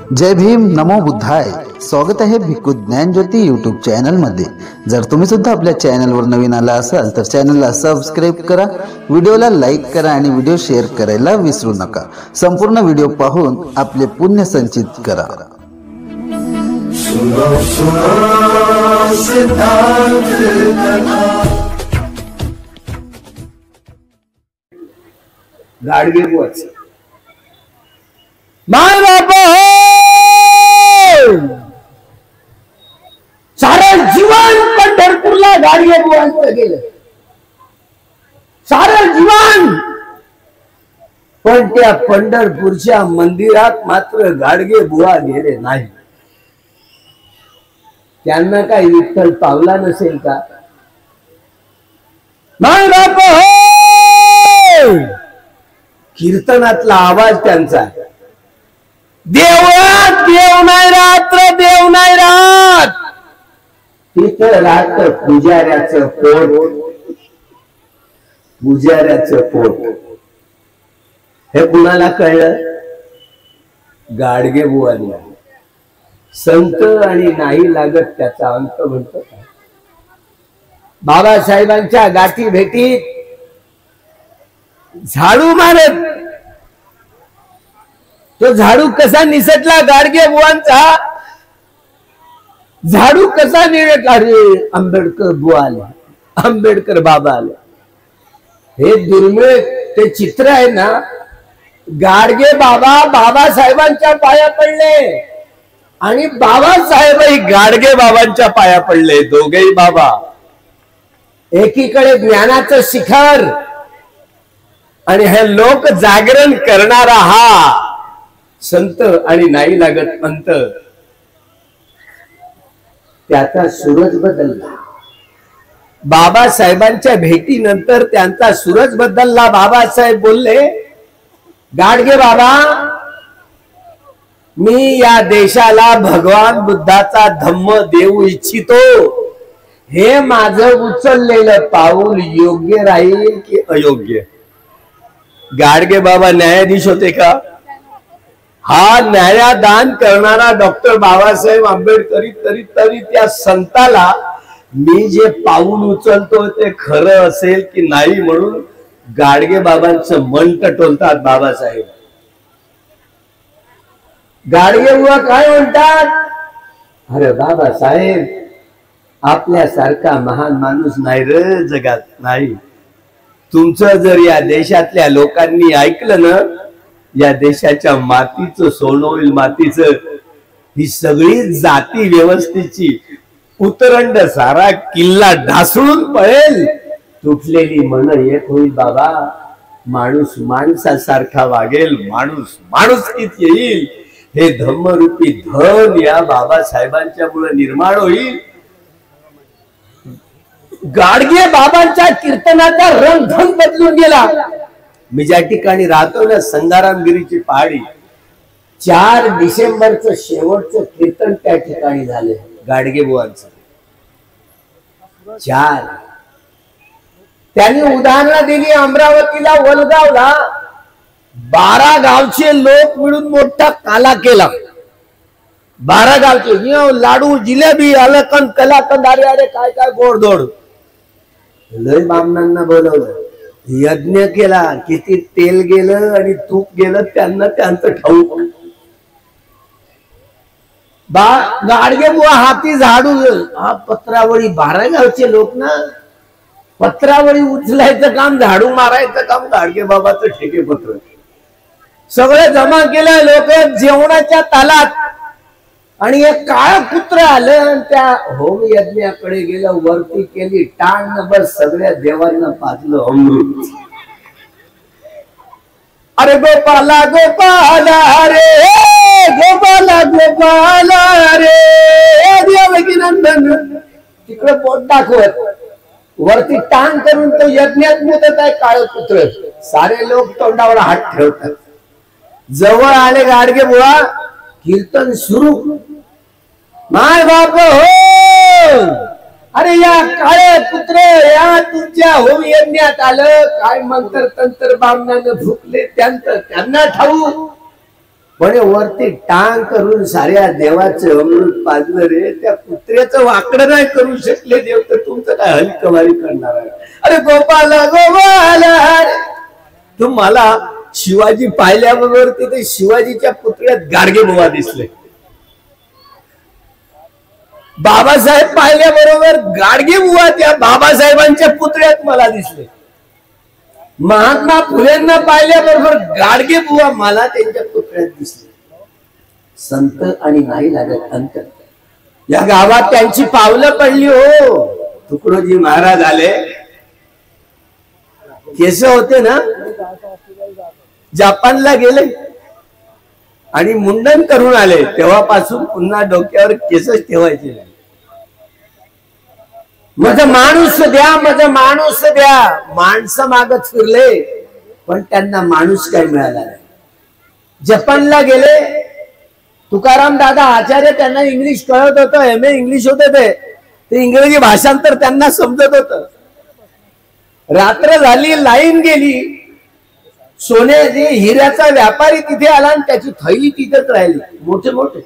जय भीम, नमो बुद्धाय. स्वागत आहे भिक्खू ज्ञान ज्योती यूट्यूब चॅनल मध्ये. जर तुम्ही सुद्धा आपल्या चॅनलवर नवीन आला असाल तर चॅनलला सबस्क्राईब करा, व्हिडिओला लाईक करा आणि व्हिडिओ शेअर करायला विसरू नका. संपूर्ण व्हिडिओ पाहून आपले पुण्य संचित करा. गाडगे बुवाच माय बाप सारं जीवन पंढरपूरला गाडगे बुवांचं गेलं, सारं जीवन. पण त्या पंढरपूरच्या मंदिरात मात्र गाडगे बुवा गेले नाही. त्यांना काही विठ्ठल पावला नसेल का? माय बाप कीर्तनातला आवाज त्यांचा, देवळात देव नाही रात्र देव नाही रात, तिथं राहत पुजाऱ्याचं पोट, पुजाऱ्याचं पोट. हे कुणाला कळलं? गाडगे बुवांना. संत आणि नाही लागत त्याचा अंत म्हणतो. बाबासाहेबांच्या गाठी भेटीत झाडू मारत तो झाडू कसा निसटला गाडगे बुवांचा, झाडू कसा निघत. अरे आंबेडकर बुवा आले, आंबेडकर बाबा आले. हे दुर्मिळ ते चित्र आहे ना. गाडगे बाबा बाबासाहेबांच्या पाया पडले आणि बाबासाहेबही गाडगे बाबांच्या पाया पडले. दोघेही बाबा. एकीकडे ज्ञानाचं शिखर आणि हे लोक जागरण करणारा हा संत आणि नाही लागत पंत. त्याचा सूरज बदलला. बाबासाहेबांच्या भेटीनंतर त्यांचा सूरज बदलला. बाबासाहेब बोलले, गाडगे बाबा मी या देशाला भगवान बुद्धाचा धम्म देऊ इच्छितो. हे माझं उचललेलं पाऊल योग्य राहील की अयोग्य? गाडगे बाबा न्यायाधीश होते का? हा न्यायदान करणारा डॉक्टर बाबासाहेब आंबेडकर तरी त्या संताला मी जे पाऊल उचलतो ते खरं असेल की नाही म्हणून गाडगे बाबांचं मन टटोलतात बाबासाहेब. गाडगे बुवा काय म्हणतात? अरे बाबासाहेब आपल्यासारखा महान माणूस नाही रे जगात, नाही. तुमचं जर या देशातल्या लोकांनी ऐकलं ना, या देशाच्या मातीचं सोनं होईल. मातीचं ही सगळी जाती व्यवस्थेची उतरंड सारा किल्ला ढासळून पळेल. तुटलेली मन एक होईल बाबा. माणूस माणसासारखा वागेल, माणूस माणुसकीत येईल. हे धम्मरूपी धन या बाबासाहेबांच्या मुळे निर्माण होईल. गाडगे बाबांच्या कीर्तनाचा रंगढंग बदलून गेला. मी ज्या ठिकाणी राहतो ना, संगारामगिरीची पहाडी, 4 डिसेंबरचं शेवटचं कीर्तन त्या ठिकाणी झालं गाडगे बुवांचं. 4 त्यांनी उदाहरणं दिली. अमरावतीला वलगावला 12 गावचे लोक मिळून मोठा काला केला. 12 गावचे लाडू जिलेबी अलकंद कलाकंद अरे अरे काय काय गोडधोड. लय बामणांना बोलवलं, यज्ञ केला. किती तेल गेलं आणि तूप गेलं त्यांना त्यांचं ठाऊक. गाडगे बुवा हाती झाडू. हा पत्रावळी 12 गावचे लोक ना, पत्रावळी उचलायचं काम, झाडू मारायचं काम गाडगे बाबाचं ठेकेपत्र. सगळे जमा केलं लोक जेवणाच्या तालात. आणि एक काळ कुत्र आलं आणि त्या होम यज्ञाकडे गेलं. वरती केली टाण नंबर, सगळ्या देवांना पाजलं अमृत. अरे गोपाला गोपाला रे, गोपाला गोपाला रे, देवकी नंदन. तिकडे पोट दाखवत वरती टाण करून तो यज्ञात मुदत आहे काळ कुत्र. सारे लोक तोंडावर हात ठेवतात. जवळ आले गाडगे बुवा, कीर्तन सुरू. माय बाप हो, अरे या काळे पुत्र या तुमच्या होम यज्ञात आलं. काय मंत्र तंत्र बामणानं झुकले त्यांना ठाऊक. पण वरती टांग करून साऱ्या देवाचं अमृत पाजलं रे, त्या कुत्र्याचं वाकडं नाही करू शकले देव, तर तुमचं काय हलकवारी करणार आहे? अरे गोपाला गोपाला, तुम्हाला शिवाजी पाहिल्याबरोबर तिथे शिवाजीच्या पुतळ्यात गाडगे बुवा दिसले, बाबासाहेब पाहिल्याबरोबर गाडगे बुवा त्या बाबासाहेबांच्या पुतळ्यात मला दिसले, महात्मा फुलेंना पाहिल्याबरोबर गाडगे बुवा मला त्यांच्या पुतळ्यात दिसले. संत आणि नाही लागत अंतर. या गावात त्यांची पावलं पडली हो. तुकडोजी महाराज आले, केस होते ना, जपानला गेले आणि मुंडन करून आले, तेव्हापासून पुन्हा डोक्यावर केसच ठेवायचे नाही. माझं माणूस द्या, माझं माणूस द्या, माणसं मागत फिरले पण त्यांना माणूस काही मिळाला नाही. जपानला गेले, तुकाराम दादा आचार्य त्यांना इंग्लिश कळत होतं, MA इंग्लिश होते ते इंग्रजी भाषांतर त्यांना समजत होतं. रात्र झाली, लाईन गेली, सोन्याचे हिऱ्याचा व्यापारी तिथे आला आणि त्याची थैली तिथेच राहिली. मोठे मोठे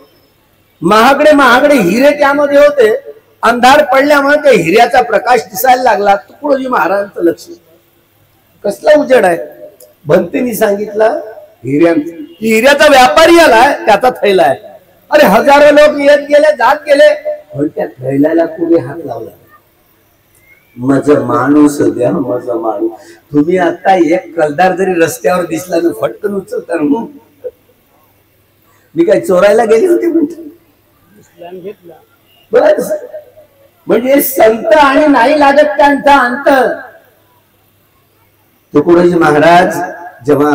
महागडे महागडे हिरे त्यामध्ये होते. अंधार पडल्यामुळे त्या हिऱ्याचा प्रकाश दिसायला लागला. तुकडोजी महाराजांचं लक्ष, कसला उजेड आहे? भंतीनी सांगितलं हिऱ्याचा व्यापारी आलाय, त्याचा थैला आहे. अरे हजारो लोक येत गेले, जात गेले, पण त्या थैल्याला कुणी हात लावला? माझं माणूस द्या, माझं माणूस. तुम्ही आता एक कलदार जरी रस्त्यावर दिसला ना, फटकन उचलता. मी काय चोरायला गेली होती म्हणतो. बस म्हणजे संत आणि नाही लागत त्यांचा अंतर. तुकडोजी महाराज जेव्हा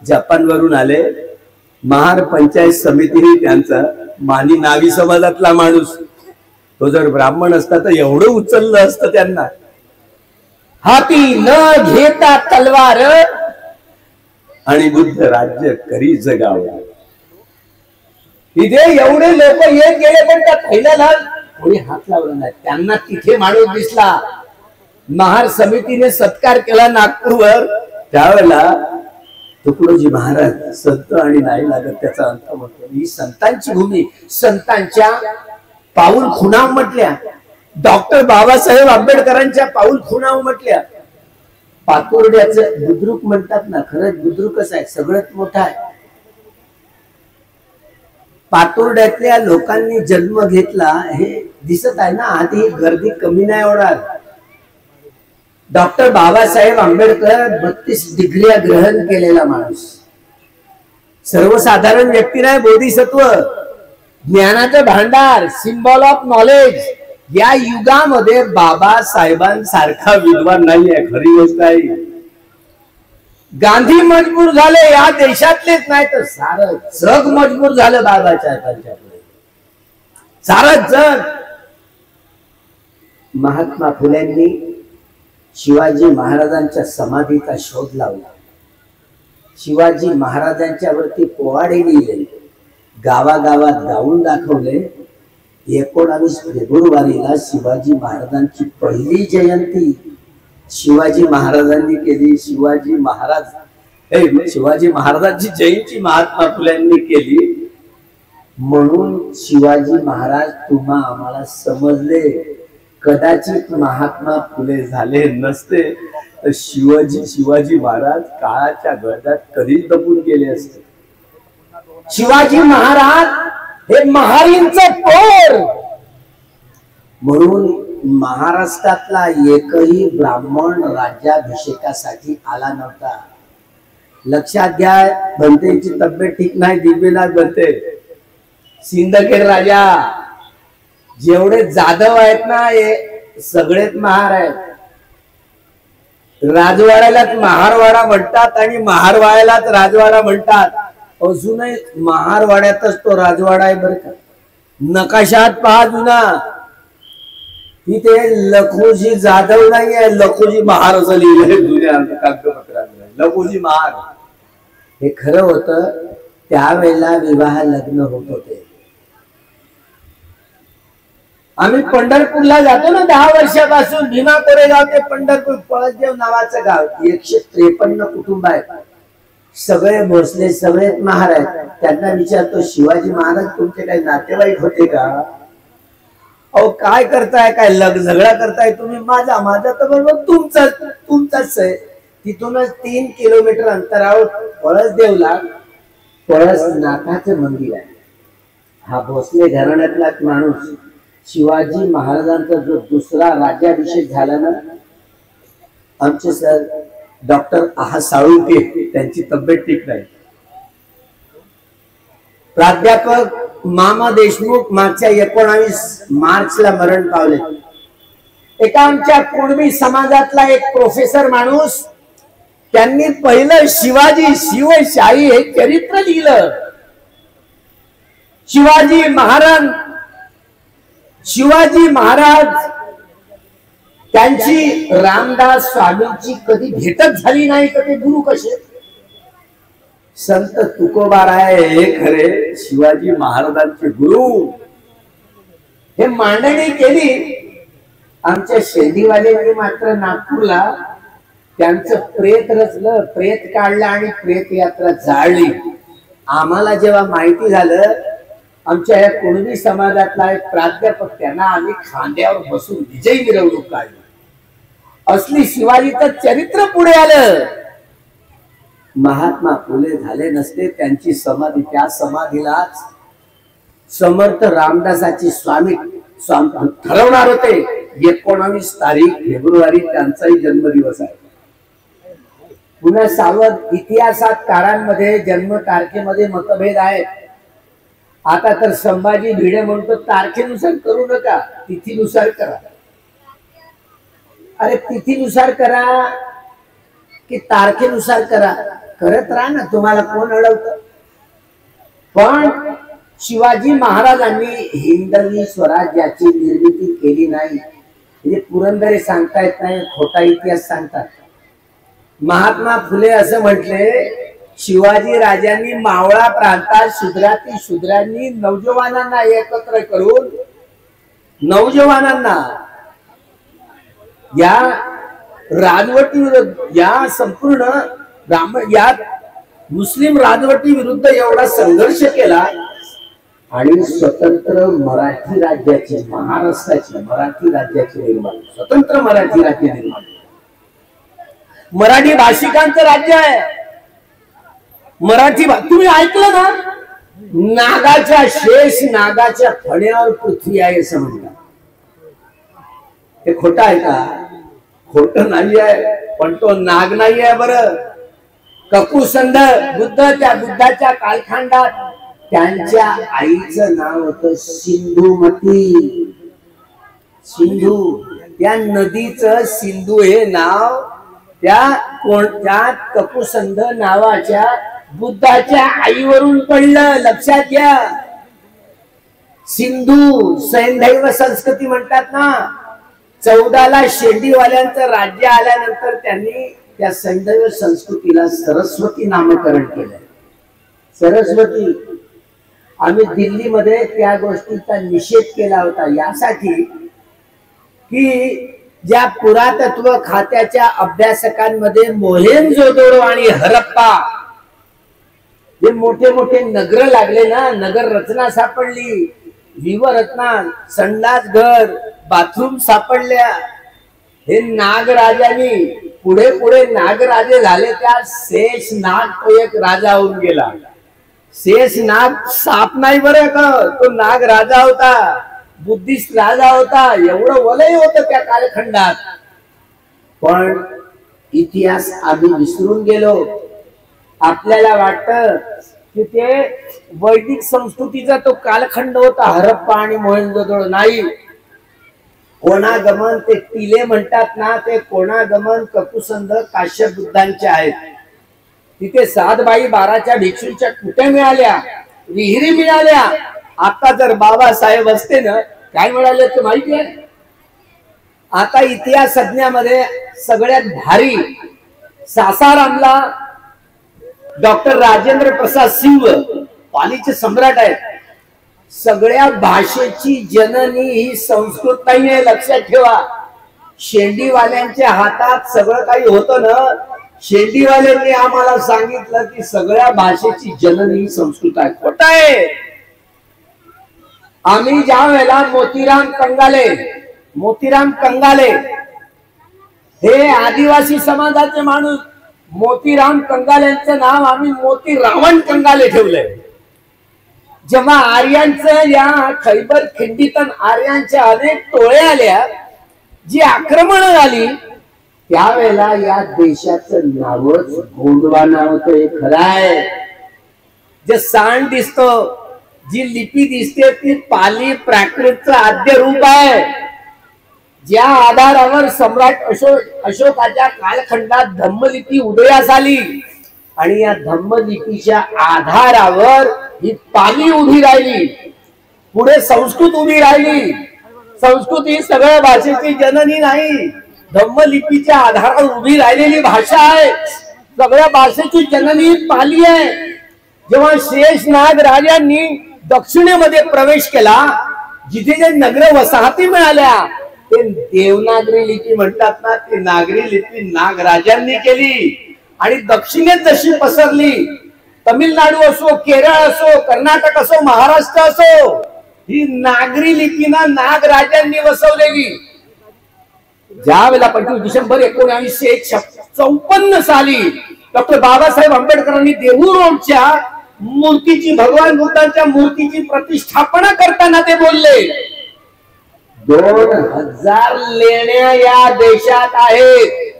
जपान वरून आले, महार पंचायत समितीने त्यांचा मानी नावी समाजातला माणूस, तो जर ब्राह्मण असता तर एवढं उचललं असतं त्यांना. हाती न घेता तलवार आणि बुद्ध राज्य करी जगावं. इथे एवढे लोक येत गेले पण त्या थैल्याला कोणी हात लावला नाही. त्यांना तिथे माणूस दिसला, महार समितीने सत्कार केला नागपूरवर. त्यावेळेला तुकडोजी महाराज संत आणि नाही लागत त्याचा अंत म्हटलं. ही संतांची भूमी, संतांच्या पाऊल खुणा म्हटल्या, डॉक्टर बाबासाहेब आंबेडकरांच्या पाऊल खुणा म्हटल्या. पातुर्ड्याचं बुद्रुक म्हणतात ना, खरंच बुद्रुकच आहे, सगळ्यात मोठा आहे. पातुर्ड्यातल्या लोकांनी जन्म घेतला हे दिसत आहे ना. आधी गर्दी कमी नाही होणार. डॉक्टर बाबासाहेब आंबेडकर 32 डिग्र्या ग्रहण केलेला माणूस, सर्वसाधारण व्यक्ती नाही, बोधिसत्व, ज्ञानाचं भांडार, सिम्बॉल ऑफ नॉलेज. या युगामध्ये बाबासाहेबांसारखा विद्वान नाही आहे, खरी गोष्ट आहे. गांधी मजबूर झाले, या देशातलेच नाही तर सारं जग मजबूर झालं बाबाच्या त्यांच्याकडे, सारं जग. महात्मा फुलेंनी शिवाजी महाराजांच्या समाधीचा शोध लावला. शिवाजी महाराजांच्या वरती पोवाडे लिहिले, गावागावात गाऊन दाखवले. 19 फेब्रुवारीला शिवाजी महाराजांची पहिली जयंती शिवाजी महाराजांनी केली. शिवाजी महाराजांची जयंती महात्मा फुल्यांनी केली. म्हणून शिवाजी महाराज तुम्हा आम्हाला समजले. कदाचित महात्मा फुले झाले नसते तर शिवाजी महाराज काळाच्या गळ्यात कधीच दबून गेले असते. शिवाजी महाराज हे महारींचं पोर. म्हणून महाराष्ट्रातला एकही ब्राह्मण राज्याभिषेकासाठी आला नव्हता. लक्षात घ्या, बनतेची तब्येत ठीक नाही, दिव्यनाथ बनते सिंदखेड राजा. जेवढे जाधव आहेत ना हे सगळेच महार आहेत. राजवाड्यालाच महारवाडा म्हणतात आणि महारवाड्यालाच राजवाडा म्हणतात. अजूनही महारवाड्यातच तो राजवाडा आहे बरं का. नकाशात पहा जुना, तिथे लखोजी जाधव नाही आहे, लखोजी महार असं लिहिलंय जुन्या कागदपत्रात. लखोजी महार हे खरं होतं. त्यावेळेला विवाह लग्न होत होते. आम्ही पंढरपूरला जातो ना 10 वर्षापासून, भीमा कोरेगाव ते पंढरपूर, पळसदेव नावाचं गाव, 153 कुटुंब आहेत. सगळे भोसले सगळेच महाराज. त्यांना विचारतो, शिवाजी महाराज तुमचे काही नातेवाईक होते का? अहो काय करताय, काय झगडा करताय तुम्ही? माझा तर बरोबर तुमचाच आहे. तिथूनच 3 किलोमीटर अंतरावर पळसदेवला पळसनाथाचं मंदिर आहे. हा भोसले घराण्यातला माणूस, शिवाजी महाराजांचा जो दुसरा राज्याभिषेक झाला ना, आमचे सर डॉक्टर आहा साळुंके, त्यांची तब्येत ठीक नाही. प्राध्यापक मामा देशमुख मागच्या 19 मार्चला मरण पावले. एका आमच्या कुणबी समाजातला एक प्रोफेसर माणूस, त्यांनी पहिलं शिवाजी शिवशाही हे चरित्र लिहिलं. शिवाजी महाराज त्यांची रामदास स्वामींची कधी भेटच झाली नाही, तर ते गुरु कसे? संत तुकोबाराय हे खरे शिवाजी महाराजांचे गुरु. हे मांडणी केली. आमच्या शेंडीवाल्यांनी मात्र नागपूरला त्यांचं प्रेत रचलं, प्रेत काढलं आणि प्रेत यात्रा जाळली. आम्हाला जेव्हा माहिती झालं, आमच्या या कुणबी समाजातला एक प्राध्यापक, त्यांना आम्ही खांद्यावर बसून विजयी मिरवणूक काढली. असली शिवाजीचं चरित्र पुढे आलं. महात्मा फुले झाले नसते, त्यांची समाधी, त्या समाधीलाच समर्थ रामदासाची स्वामी ठरवणार होते. 19 तारीख फेब्रुवारी त्यांचाही जन्मदिवस आहे. पुन्हा सावध इतिहासात काळांमध्ये जन्म तारखेमध्ये मतभेद आहेत. आता तर संभाजी भिडे म्हणतो तारखेनुसार करू नका, तिथीनुसार करा. अरे तिथीनुसार करा की तारखेनुसार करा, करत राहा ना, तुम्हाला कोण अडवतं? पण शिवाजी महाराजांनी हिंदवी स्वराज्याची निर्मिती केली नाही. म्हणजे पुरंदरे सांगता येत नाही, खोटा इतिहास सांगतात. महात्मा फुले असं म्हटले, शिवाजी राजांनी मावळा प्रांतात शूद्रांनी नौजवानांना एकत्र करून नौजवानांना या राजवटी विरुद्ध, या संपूर्ण या मुस्लिम राजवटी विरुद्ध एवढा संघर्ष केला आणि स्वतंत्र मराठी राज्याचे, महाराष्ट्राचे मराठी राज्याचे निर्माण, स्वतंत्र मराठी राज्य निर्माण. मराठी भाषिकांचं राज्य आहे. मराठी तुम्ही ऐकलं ना, नागाच्या शेष नागाच्या फण्यावर पृथ्वी आहे असं म्हणतात. हे खोटं आहे का? खोटं नाही आहे, पण तो नाग नाही आहे. बरं, ककुसंध बुद्धाच्या कालखंडात त्यांच्या आईचं नाव होतं सिंधुमती. सिंधू, त्या नदीचं सिंधू हे नाव त्या ककुसंध नावाच्या बुद्धाच्या आईवरून पडलं. लक्षात घ्या. सिंधू सैंधैव संस्कृती म्हणतात ना. 14ला शेंडीवाल्यांचं राज्य आल्यानंतर त्यांनी त्या सैंधव संस्कृतीला सरस्वती नामकरण केलं. सरस्वती. आम्ही दिल्लीमध्ये त्या गोष्टीचा निषेध केला होता, यासाठी की ज्या पुरातत्व खात्याच्या अभ्यासकांमध्ये मोहेंजोदडो आणि हरप्पा हे मोठे मोठे नगर लागले ना, नगर रचना सापडली, विवरत्ना, संडास घर, बाथरूम सापडल्या. हे नागराजांनी पुढे पुढे नागराजे झाले. त्या शेष नाग तो एक राजा होऊन गेला. शेष नाग साप नाही बरं का, तो नाग राजा होता, बुद्धिस्ट राजा होता. एवढं वलय होतं त्या कालखंडात. पण इतिहास आम्ही विसरून गेलो. आपल्याला वाटतं की ते वैदिक संस्कृतीचा तो कालखंड होता, हरप्पा आणि मोहेंजोदडो. नाही. कोणागमन, ते टिले म्हणतात ना, ते कोणागमन ककुसंध काश्यप बुद्धांचे आहेत. तिथे 7 बाई 12च्या भिक्षूंच्या कुट्या मिळाल्या, विहिरी मिळाल्या. आता जर बाबासाहेब असते ना, काय मिळाले ते माहिती आहे? आता इतिहास सज्ञामध्ये सगळ्यात भारी सासारामला डॉक्टर राजेंद्र प्रसाद सिंह पालीचे सम्राट आहेत. सगळ्या भाषेची जननी ही संस्कृत नाहीये, लक्षात ठेवा. शेंडीवाल्यांच्या हातात सगळं काही होतं ना, शेंडीवाल्यांनी आम्हाला सांगितलं की सगळ्या भाषेची जननी संस्कृत आहे. खोटं आहे. आम्ही ज्या वेळेला मोतीराम कंगाले हे आदिवासी समाजाचे माणूस, मोतीराम कंगालेंचं नाव आम्ही मोतीरावण कंगाले ठेवलंय. जेव्हा आर्यांचं या खैबर खिंडीतून आर्यांच्या अनेक टोळे आल्या, जी आक्रमण झाली, त्यावेळेला या देशाचं नावच गोंडवाना होतं. हे खरं आहे. जे सांड दिसतो, जी लिपी दिसते, ती पाली प्राकृतचं आद्य रूप आहे. ज्या आधारावर सम्राट अशोकाच्या कालखंडात धम्मलिपी उदयास आली आणि या धम्मलिपीच्या आधारावर ही पाली उभी राहिली, पुढे संस्कृत उभी राहिली. संस्कृत ही सगळ्या भाषेची जननी नाही, धम्मलिपीच्या आधारावर उभी राहिलेली भाषा आहे. सगळ्या भाषेची जननी पाली आहे. जेव्हा शेषनाग राजांनी दक्षिणेमध्ये प्रवेश केला, जिथे जे नगर वसाहती मिळाल्या, ते देवनागरी लिपी म्हणतात ना, ती नागरी लिपी नागराजांनी केली. आणि दक्षिणेत जशी पसरली, तमिळनाडू असो, केरळ असो, कर्नाटक असो, महाराष्ट्र असो, ही नागरी लिपीना नागराजांनी वसवलेली. ज्या वेळेला 25 डिसेंबर 1954 साली डॉक्टर बाबासाहेब आंबेडकरांनी देहू रोडच्या मूर्तीची, भगवान बुद्धांच्या मूर्तीची प्रतिष्ठापना करताना ते बोलले, 2000 लेण्या या देशात आहेत,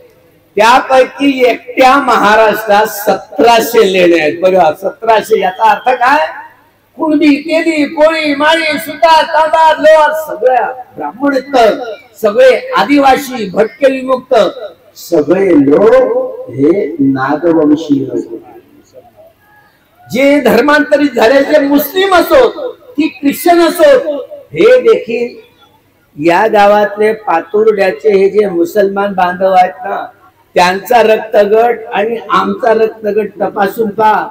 त्यापैकी एकट्या महाराष्ट्रात 1700 लेण्या आहेत. बघा, 1700. याचा अर्थ काय? कुणबी, तेली, कोळी, माळी, सुतार, तांबार, लोहार, सगळ्या ब्राह्मण, सगळे आदिवासी, भटके विमुक्त, सगळे लोक हे नागवंशीय लोक. जे धर्मांतरित झालेले मुस्लिम असोत की ख्रिश्चन असोत, हे देखील या गावातले पातुर्ड्याचे हे जे मुसलमान बांधव आहेत ना, त्यांचा रक्तगट आणि आमचा रक्तगट तपासून पहा.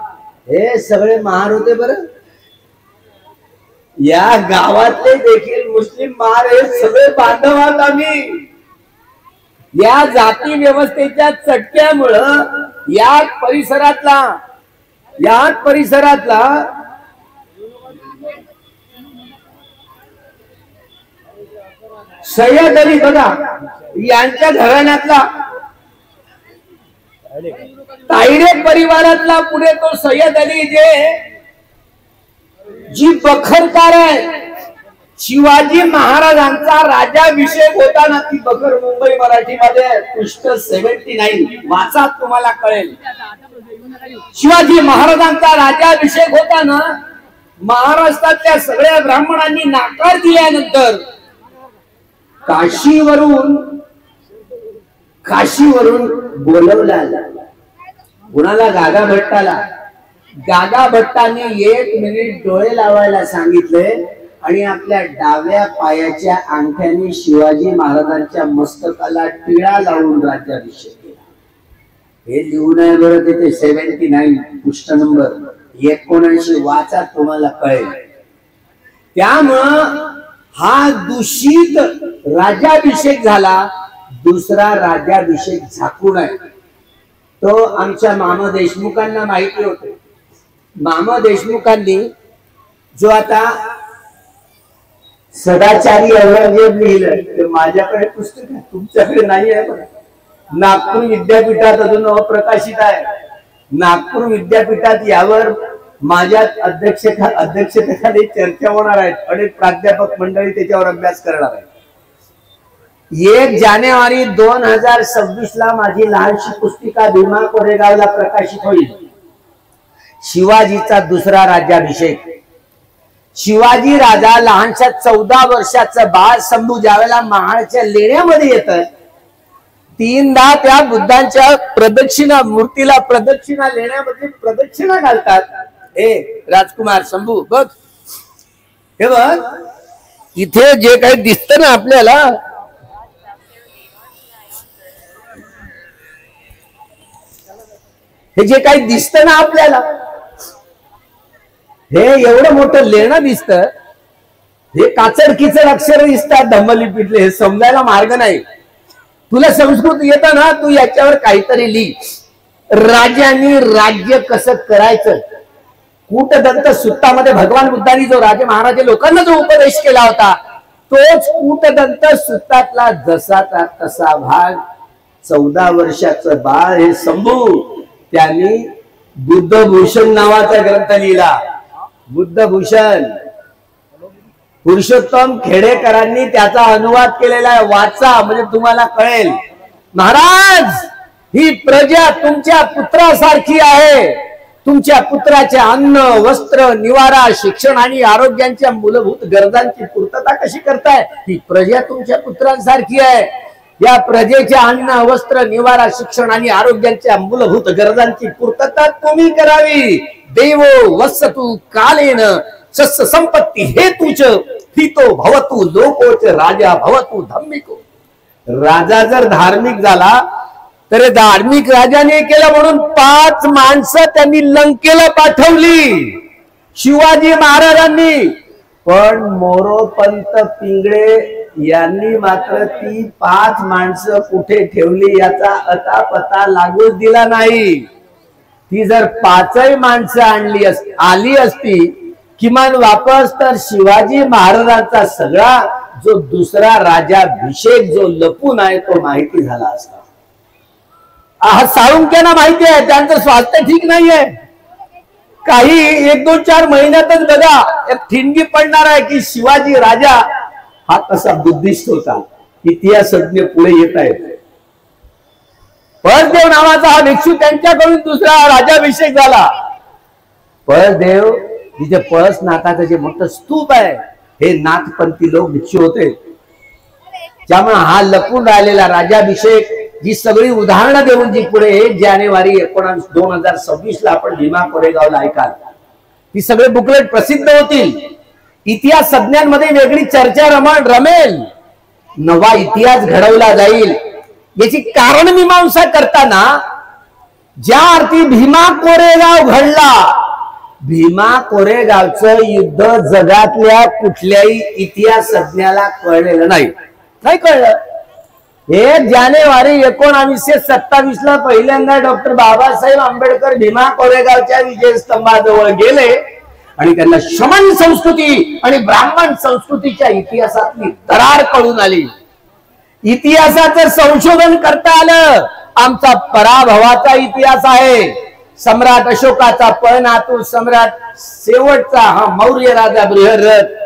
हे सगळे महार होते बरं. या गावातले देखील मुस्लिम महार हे सगळे बांधव आहात आम्ही. या जाती व्यवस्थेच्या चटक्यामुळं या परिसरातला सय्यद अली, बघा, यांच्या घराण्यातला तायडे परिवारातला पुढे तो सय्यद अली, जी बखरकार आहे. शिवाजी महाराजांचा राज्याभिषेक होताना, ती बखर मुंबई मराठीमध्ये पृष्ठ 79 वाचा, तुम्हाला कळेल. शिवाजी महाराजांचा राज्याभिषेक होताना महाराष्ट्रातल्या सगळ्या ब्राह्मणांनी नाकार दिल्यानंतर काशीवरून बोलवला. कुणाला? गागा भट्टाला. गागा भट्टाने 1 मिनिट डोळे लावायला सांगितले आणि आपल्या डाव्या पायाच्या अंगठ्याने शिवाजी महाराजांच्या मस्तकाला टिळा लावून राज्याभिषेक केला. हे लिहून आहे बरं तिथे 79 पृष्ठ नंबर 79 वाचा, तुम्हाला कळेल. त्यामुळं हा दूषित राज्याभिषेक झाला. दुसरा राज्याभिषेक झाकून आहे. तो आमच्या मामा देशमुखांना माहिती होते. मामा देशमुखांनी जो आता सदाचारी औरंगजेब लिहिलं, ते माझ्याकडे पुस्तक आहे, तुमच्याकडे नाही आहे. बघा, नागपूर विद्यापीठात अजून अप्रकाशित आहे. नागपूर विद्यापीठात यावर माझ्या अध्यक्षतेखाली चर्चा होणार आहेत. अनेक प्राध्यापक मंडळी त्याच्यावर अभ्यास करणार आहेत. 1 जानेवारी 2026 ला माझी लहानशी पुस्तिका भीमा कोरेगावला प्रकाशित होईल. शिवाजीचा दुसरा राज्याभिषेक. शिवाजी राजा लहानशा 14 वर्षाचं बाळ शंभू ज्यावेळेला महाडच्या लेण्यामध्ये येतं, 3दा त्या बुद्धांच्या प्रदक्षिणा, मूर्तीला प्रदक्षिणा, लेण्यामध्ये प्रदक्षिणा घालतात. राजकुमार शंभू बघ, हे बघ, इथे जे काही दिसतं ना आपल्याला, हे जे काही दिसतं ना आपल्याला, हे एवढं मोठं लेणं दिसतं. हे काचड किचड अक्षर दिसतात धम्मलिपीतले. हे समजायला मार्ग नाही. तुला संस्कृत येतं ना, तू याच्यावर काहीतरी लिही. राजांनी राज्य कसं करायचं, कूटदंत सुत्तामध्ये भगवान बुद्धांनी जो राजे महाराजे लोकांना जो उपदेश केला होता, तोच कूटदंत सुत्तातला जसाचा तसा भाग 14 वर्षाचं बाळ हे शंभू त्यांनी बुद्धभूषण नावाचा ग्रंथ लिहिला. बुद्धभूषण पुरुषोत्तम खेडेकरांनी त्याचा अनुवाद केलेला आहे, वाचा म्हणजे तुम्हाला कळेल. महाराज, ही प्रजा तुमच्या पुत्रासारखी आहे. तुमच्या पुत्राचे अन्न, वस्त्र, निवारा, शिक्षण आणि आरोग्यांच्या मूलभूत गरजांची पूर्तता कशी करताय? ही प्रजा तुमच्या पुत्रांसारखी आहे. या प्रजेच्या अन्न, वस्त्र, निवारा, शिक्षण आणि आरोग्यांच्या मूलभूत गरजांची पूर्तता तुम्ही करावी. देवो वसतु कालेन सस्य संपत्ती हेतुच हितो भवतु लोकोच राजा भवतु धम्मिको. राजा जर धार्मिक झाला तर धार्मिक राजाने केलं म्हणून 5 माणसं त्यांनी लंकेला पाठवली शिवाजी महाराजांनी. पण मोरोपंत पिंगळे यांनी मात्र ती 5 माणसं कुठे ठेवली याचा अतापता लागूच दिला नाही. ती जर 5ही माणसं आली असती किमान वापस, तर शिवाजी महाराजांचा सगळा जो दुसरा राजाभिषेक जो लपून आहे तो माहिती झाला असता. साळुंक्यांना माहिती आहे त्यांचं स्वास्थ्य ठीक नाहीये. काही 1-2-4 महिन्यातच बघा एक ठिणगी पडणार आहे की शिवाजी राजा हा कसा बुद्धिस्ट होता. इतिहासज्ञ पुढे येत आहेत. पळसदेव नावाचा हा भिक्षू त्यांच्याकडून दुसरा राजाभिषेक झाला. पळसदेव जिथे पळसनाथाचं जे मोठं स्तूप आहे, हे नाथपंथी लोक भिक्षू होते. त्यामुळे हा लपून राहिलेला राजाभिषेक जी सगळी उदाहरणं देऊन जी पुढे 1 जानेवारी 2026 ला आपण भीमा कोरेगावला ऐकाल, ती सगळे बुकलेट प्रसिद्ध होतील. इतिहास तज्ञांमध्ये वेगळी चर्चा रमेल. नवा इतिहास घडवला जाईल. याची कारण मीमांसा करताना ज्या अर्थी भीमा कोरेगाव घडला, भीमा कोरेगावचं युद्ध जगातल्या कुठल्याही इतिहास तज्ञाला कळलेलं नाही कळलं. 1 जानेवारी 1927 ला पहिल्यांदा डॉक्टर बाबासाहेब आंबेडकर भीमा कोरेगावच्या विजयस्तंभाजवळ गेले आणि त्यांना शमन संस्कृती आणि ब्राह्मण संस्कृतीच्या इतिहासातली दरार कळून आली. इतिहासाचं संशोधन करता आलं. आमचा पराभवाचा इतिहास आहे. सम्राट अशोकाचा पळनातू सम्राट शेवटचा हा मौर्य राजा बृहद्रथ,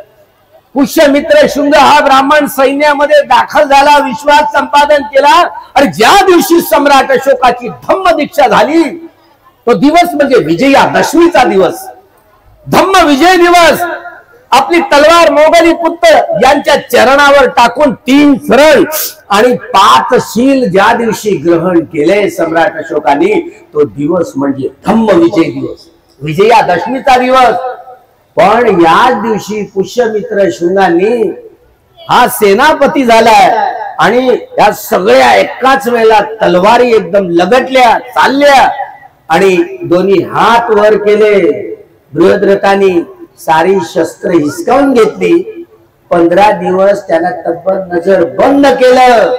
पुष्यमित्र शुंग हा ब्राह्मण सैन्यामध्ये दाखल झाला, विश्वास संपादन केला. आणि ज्या दिवशी सम्राट अशोकाची धम्म दीक्षा झाली तो दिवस म्हणजे विजयादशमीचा दिवस, धम्म विजय दिवस. आपली तलवार मोगली पुत्र यांच्या चरणावर टाकून 3 सरळ आणि 5 शील ज्या दिवशी ग्रहण केले सम्राट अशोकाने, तो दिवस म्हणजे धम्म विजय दिवस, विजयादशमीचा दिवस. पण याच दिवशी पुष्यमित्र शुंगांनी हा सेनापती झालाय आणि या सगळ्या एकाच वेळेला तलवारी एकदम लगटल्या चालल्या आणि दोन्ही हात वर केले. बृहद्रथाने सारी शस्त्र हिसकावून घेतली. 15 दिवस त्याला तब्बल नजर बंद केलं.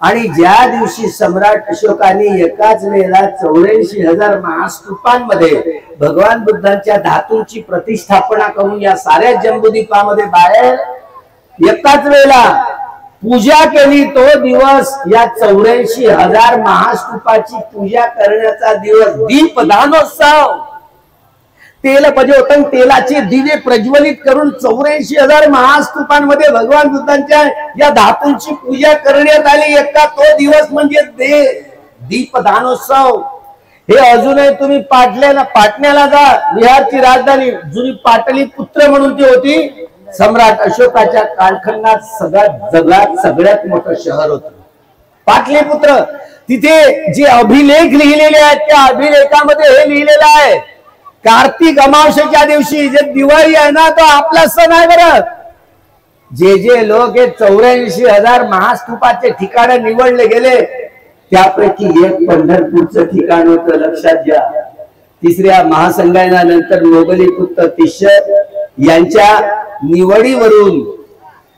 आणि ज्या दिवशी सम्राट अशोकाने एकाच वेळेला 84,000 महास्तूपांमध्ये भगवान बुद्धांच्या धातूंची प्रतिष्ठापना करून या साऱ्या जम्बूद्वीपामध्ये बाहेर एकाच वेळेला पूजा केली, तो दिवस या 84,000 महास्तूपाची पूजा करण्याचा दिवस दीपदानोत्सव. तेल पजोतन तेलाचे दिवे प्रज्वलित करून 84,000 महास्तूपांमध्ये भगवान बुद्धांच्या या धातूंची पूजा करण्यात आली. एका तो दिवस म्हणजे दीपदानोत्सव. हे अजूनही तुम्ही पाटण्याला जा, बिहारची राजधानी जुनी पाटलीपुत्र म्हणून ती होती. सम्राट अशोकाच्या कालखंडात जगात सगळ्यात मोठं शहर होतं पाटलीपुत्र. तिथे जे अभिलेख लिहिलेले आहेत त्या अभिलेखामध्ये हे लिहिलेलं आहे, कार्तिक अमावस्येच्या दिवशी जे दिवाळी आहे ना, तो आपला सण आहे बरं. जे लोक हे 84,000 महास्तूपाचे ठिकाण निवडले गेले त्यापैकी एक पंढरपूरचं ठिकाण होतं. लक्षात घ्या. 3ऱ्या महासंगायनानंतर मोगलीपुत्र तिष्य यांच्या निवडीवरून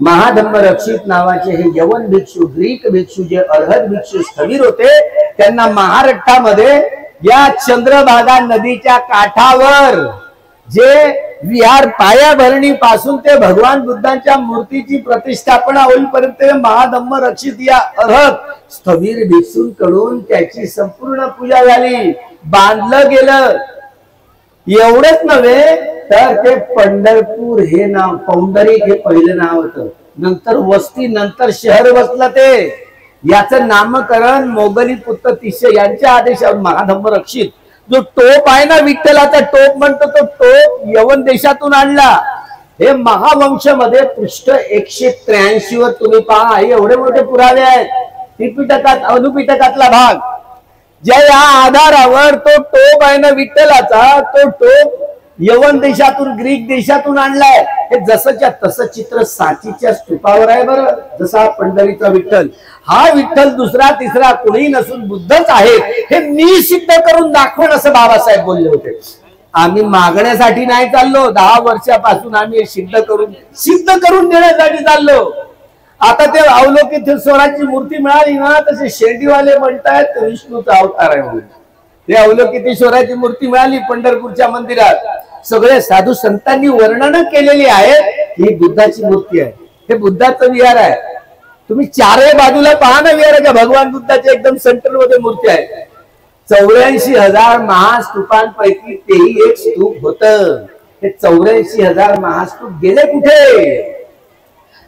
महाधम्मरक्षित नावाचे हे यवन भिक्षू, ग्रीक भिक्षू, जे अर्हत भिक्षू स्थविर होते, त्यांना महाराष्ट्रामध्ये या चंद्रभागा नदीच्या काठावर जे विहार पायाभरणी पासून ते भगवान बुद्धांच्या मूर्तीची प्रतिष्ठापना होईपर्यंत महाधम्म रक्षित या अर्हक स्थविर भिक्षूंकडून त्याची संपूर्ण पूजा झाली, बांधलं गेलं. एवढंच नव्हे तर ते पंढरपूर हे नाव, पौंडरिक हे पहिलं नाव होतं, नंतर वस्ती, नंतर शहर वसलं. ते याचं नामकरण मोगली पुत्र तिष्य यांच्या आदेशावर महाधम्म रक्षित जो टोप आहे ना, विठ्ठलाचा टोप म्हणतो, तो टोप यवन देशातून आणला. हे महावंश मध्ये पृष्ठ 183 वर तुम्ही पहा, एवढे मोठे पुरावे आहेत. त्रिपिटकात अनुपिटकातला भाग, ज्या या आधारावर तो टोप आहे ना विठ्ठलाचा, तो टोप यवन देशातून, ग्रीक देशातून आणलाय. हे जसंच्या तसं चित्र सांचीच्या स्तूपावर आहे बरं. जसा पंढरीचा विठ्ठल, हा विठ्ठल दुसरा तिसरा कोणी नसून बुद्धच आहे हे मी सिद्ध करून दाखवण, असं बाबासाहेब बोलले होते. आम्ही मागण्यासाठी नाही चाललो, 10 वर्षापासून आम्ही सिद्ध करून देण्यासाठी चाललो. आता ते अवलोकित स्वराची मूर्ती मिळाली ना, तसे शेंडीवाले म्हणतायत विष्णूचा अवतार आहे म्हणून. ते अवलोकितेश्वराची मूर्ती मिळाली पंढरपूरच्या मंदिरात, सगळे साधू संतांनी वर्णन केलेली आहे. ही बुद्धाची मूर्ती आहे, हे बुद्धाचं विहार आहे. तुम्ही चारही बाजूला पहा ना विहाराच्या, भगवान बुद्धाच्या एकदम सेंटर मध्ये मूर्ती आहे. 84,000 महास्तूपांपैकी तेही एक स्तूप होत. हे 84,000 महास्तूप गेले कुठे?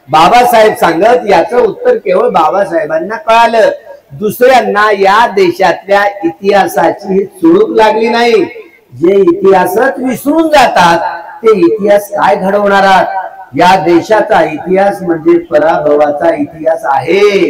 बाबासाहेब सांगत, याचं उत्तर केवळ बाबासाहेबांना कळालं. दुसऱ्यांना या देशातल्या इतिहासाची चुळूक लागली नाही. जे इतिहासच विसरून जातात ते इतिहास काय घडवणार? या देशाचा इतिहास म्हणजे पराभवाचा इतिहास आहे.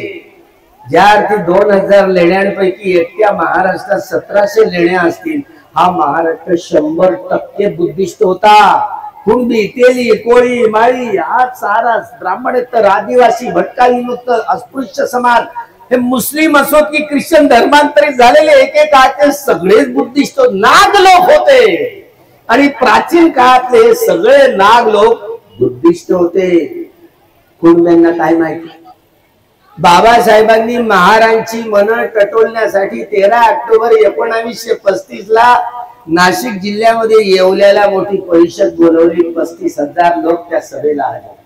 ज्या अर्थी 2000 लेण्यांपैकी एकट्या महाराष्ट्रात 1700 लेण्या असतील, हा महाराष्ट्र 100% बुद्धिस्ट होता. कुणबी, तेली, कोळी, माळी, हा सारा ब्राह्मणेतर, आदिवासी, भटका, विमुक्त, अस्पृश्य समाज, हे मुस्लिम असोत की ख्रिश्चन धर्मांतरित झालेले एकेकाचे सगळेच बुद्धिस्ट नाग लोक होते. आणि प्राचीन काळातले हे सगळे नाग लोक बुद्धिस्ट होते. कुणब्यांना काय माहिती? बाबासाहेबांनी महाराजांची मन टटोलण्यासाठी 13 ऑक्टोबर 1935 ला नाशिक जिल्ह्यामध्ये येवल्याला मोठी परिषद बोलवली. 35,000 लोक त्या सभेला आले.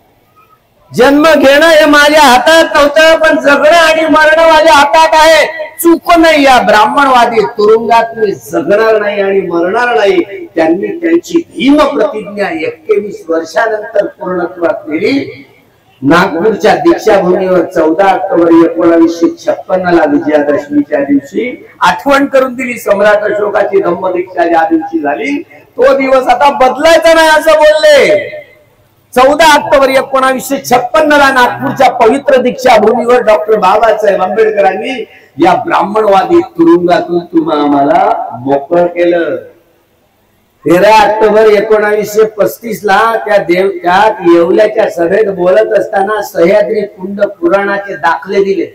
जन्म घेणं हे माझ्या हातात नव्हतं, पण जगणं आणि मरणं माझ्या हातात आहे. चूक नाही, या ब्राह्मणवादी तुरुंगात मी जगणार नाही आणि मरणार नाही. त्यांनी त्यांची भीम प्रतिज्ञा 21 वर्षानंतर पूर्णत्वात नेली. नागपूरच्या दीक्षाभूमीवर 14 ऑक्टोबर 1956 ला विजयादशमीच्या दिवशी आठवण करून दिली. सम्राट अशोकाची धम्मदीक्षा ज्या दिवशी झाली, तो दिवस आता बदलायचा नाही असं बोलले. 14 ऑक्टोबर 1956 ला नागपूरच्या पवित्र दीक्षाभूमीवर डॉक्टर बाबासाहेब आंबेडकरांनी या ब्राह्मणवादी तुरुंगातून तुम्हा आम्हाला मोकळं केलं. 13 ऑक्टोबर 1935 ला त्या येवल्याच्या सभेत बोलत असताना सह्याद्री कुंड पुराणाचे दाखले दिले.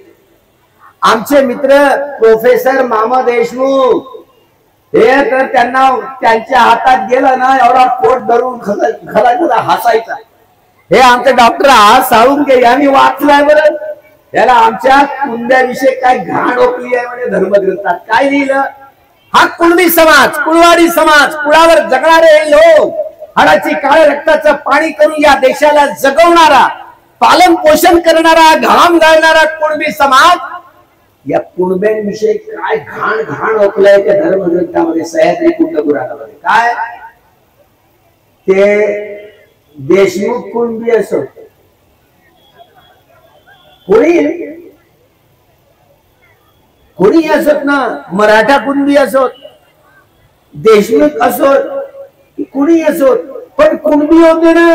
आमचे मित्र प्रोफेसर मामा देशमुख हे तर त्यांना त्यांच्या हातात गेलं ना, एवढा पोट धरून खला हसायचा. हे आमचे डॉक्टर आज साळुंके यांनी वाचलाय बरं. त्याला आमच्या कुंड्याविषयी काय घाण ओकली आहे म्हणजे धर्मग्रंथात काय लिहिलं? हा कुणबी समाज, कुळवाडी समाज, कुळावर जगणारे हे लोक, हाडाची काळ्या रक्ताचं पाणी करून या देशाला जगवणारा, पालन पोषण करणारा, घाम गाळणारा कुणबी समाज, या कुणब्यांविषयी काय घाण घाण ओकलंय त्या धर्मग्रंथामध्ये, सह्याद्री कुंड पुराणामध्ये. काय ते देशमुख कुणबी असो, कोणी असोत ना, मराठा कुणबी असोत, देशमुख असोत, कुणी असोत, पण कुणबी होते ना.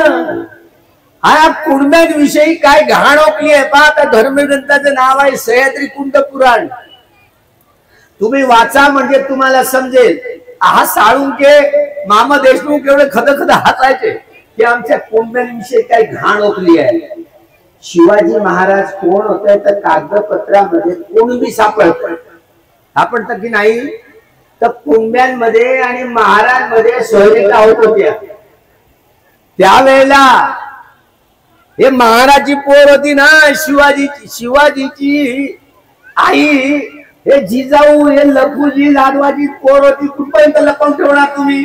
हा कुणब्यांविषयी काय घाण ओकली आहे पहा. त्या धर्मग्रंथाचं नाव आहे सह्याद्री कुंड पुराण. तुम्ही वाचा म्हणजे तुम्हाला समजेल. हा साळुंके, मामा देशमुख एवढे खद हसायचे की आमच्या कुणब्यांविषयी काय घाण ओकली आहे. शिवाजी महाराज कोण होते तर कागदपत्रामध्ये कुणबी सापडत की नाही, तर कुणब्यांमध्ये आणि महाराजांमध्ये सोयरिका होत होत्या. त्यावेळेला हे महाराजची पोर होती ना शिवाजीची आई हे जिजाऊ, हे लखुजी, लाडवाजी पोर होती, कुठपर्यंत लपवून ठेवणार तुम्ही?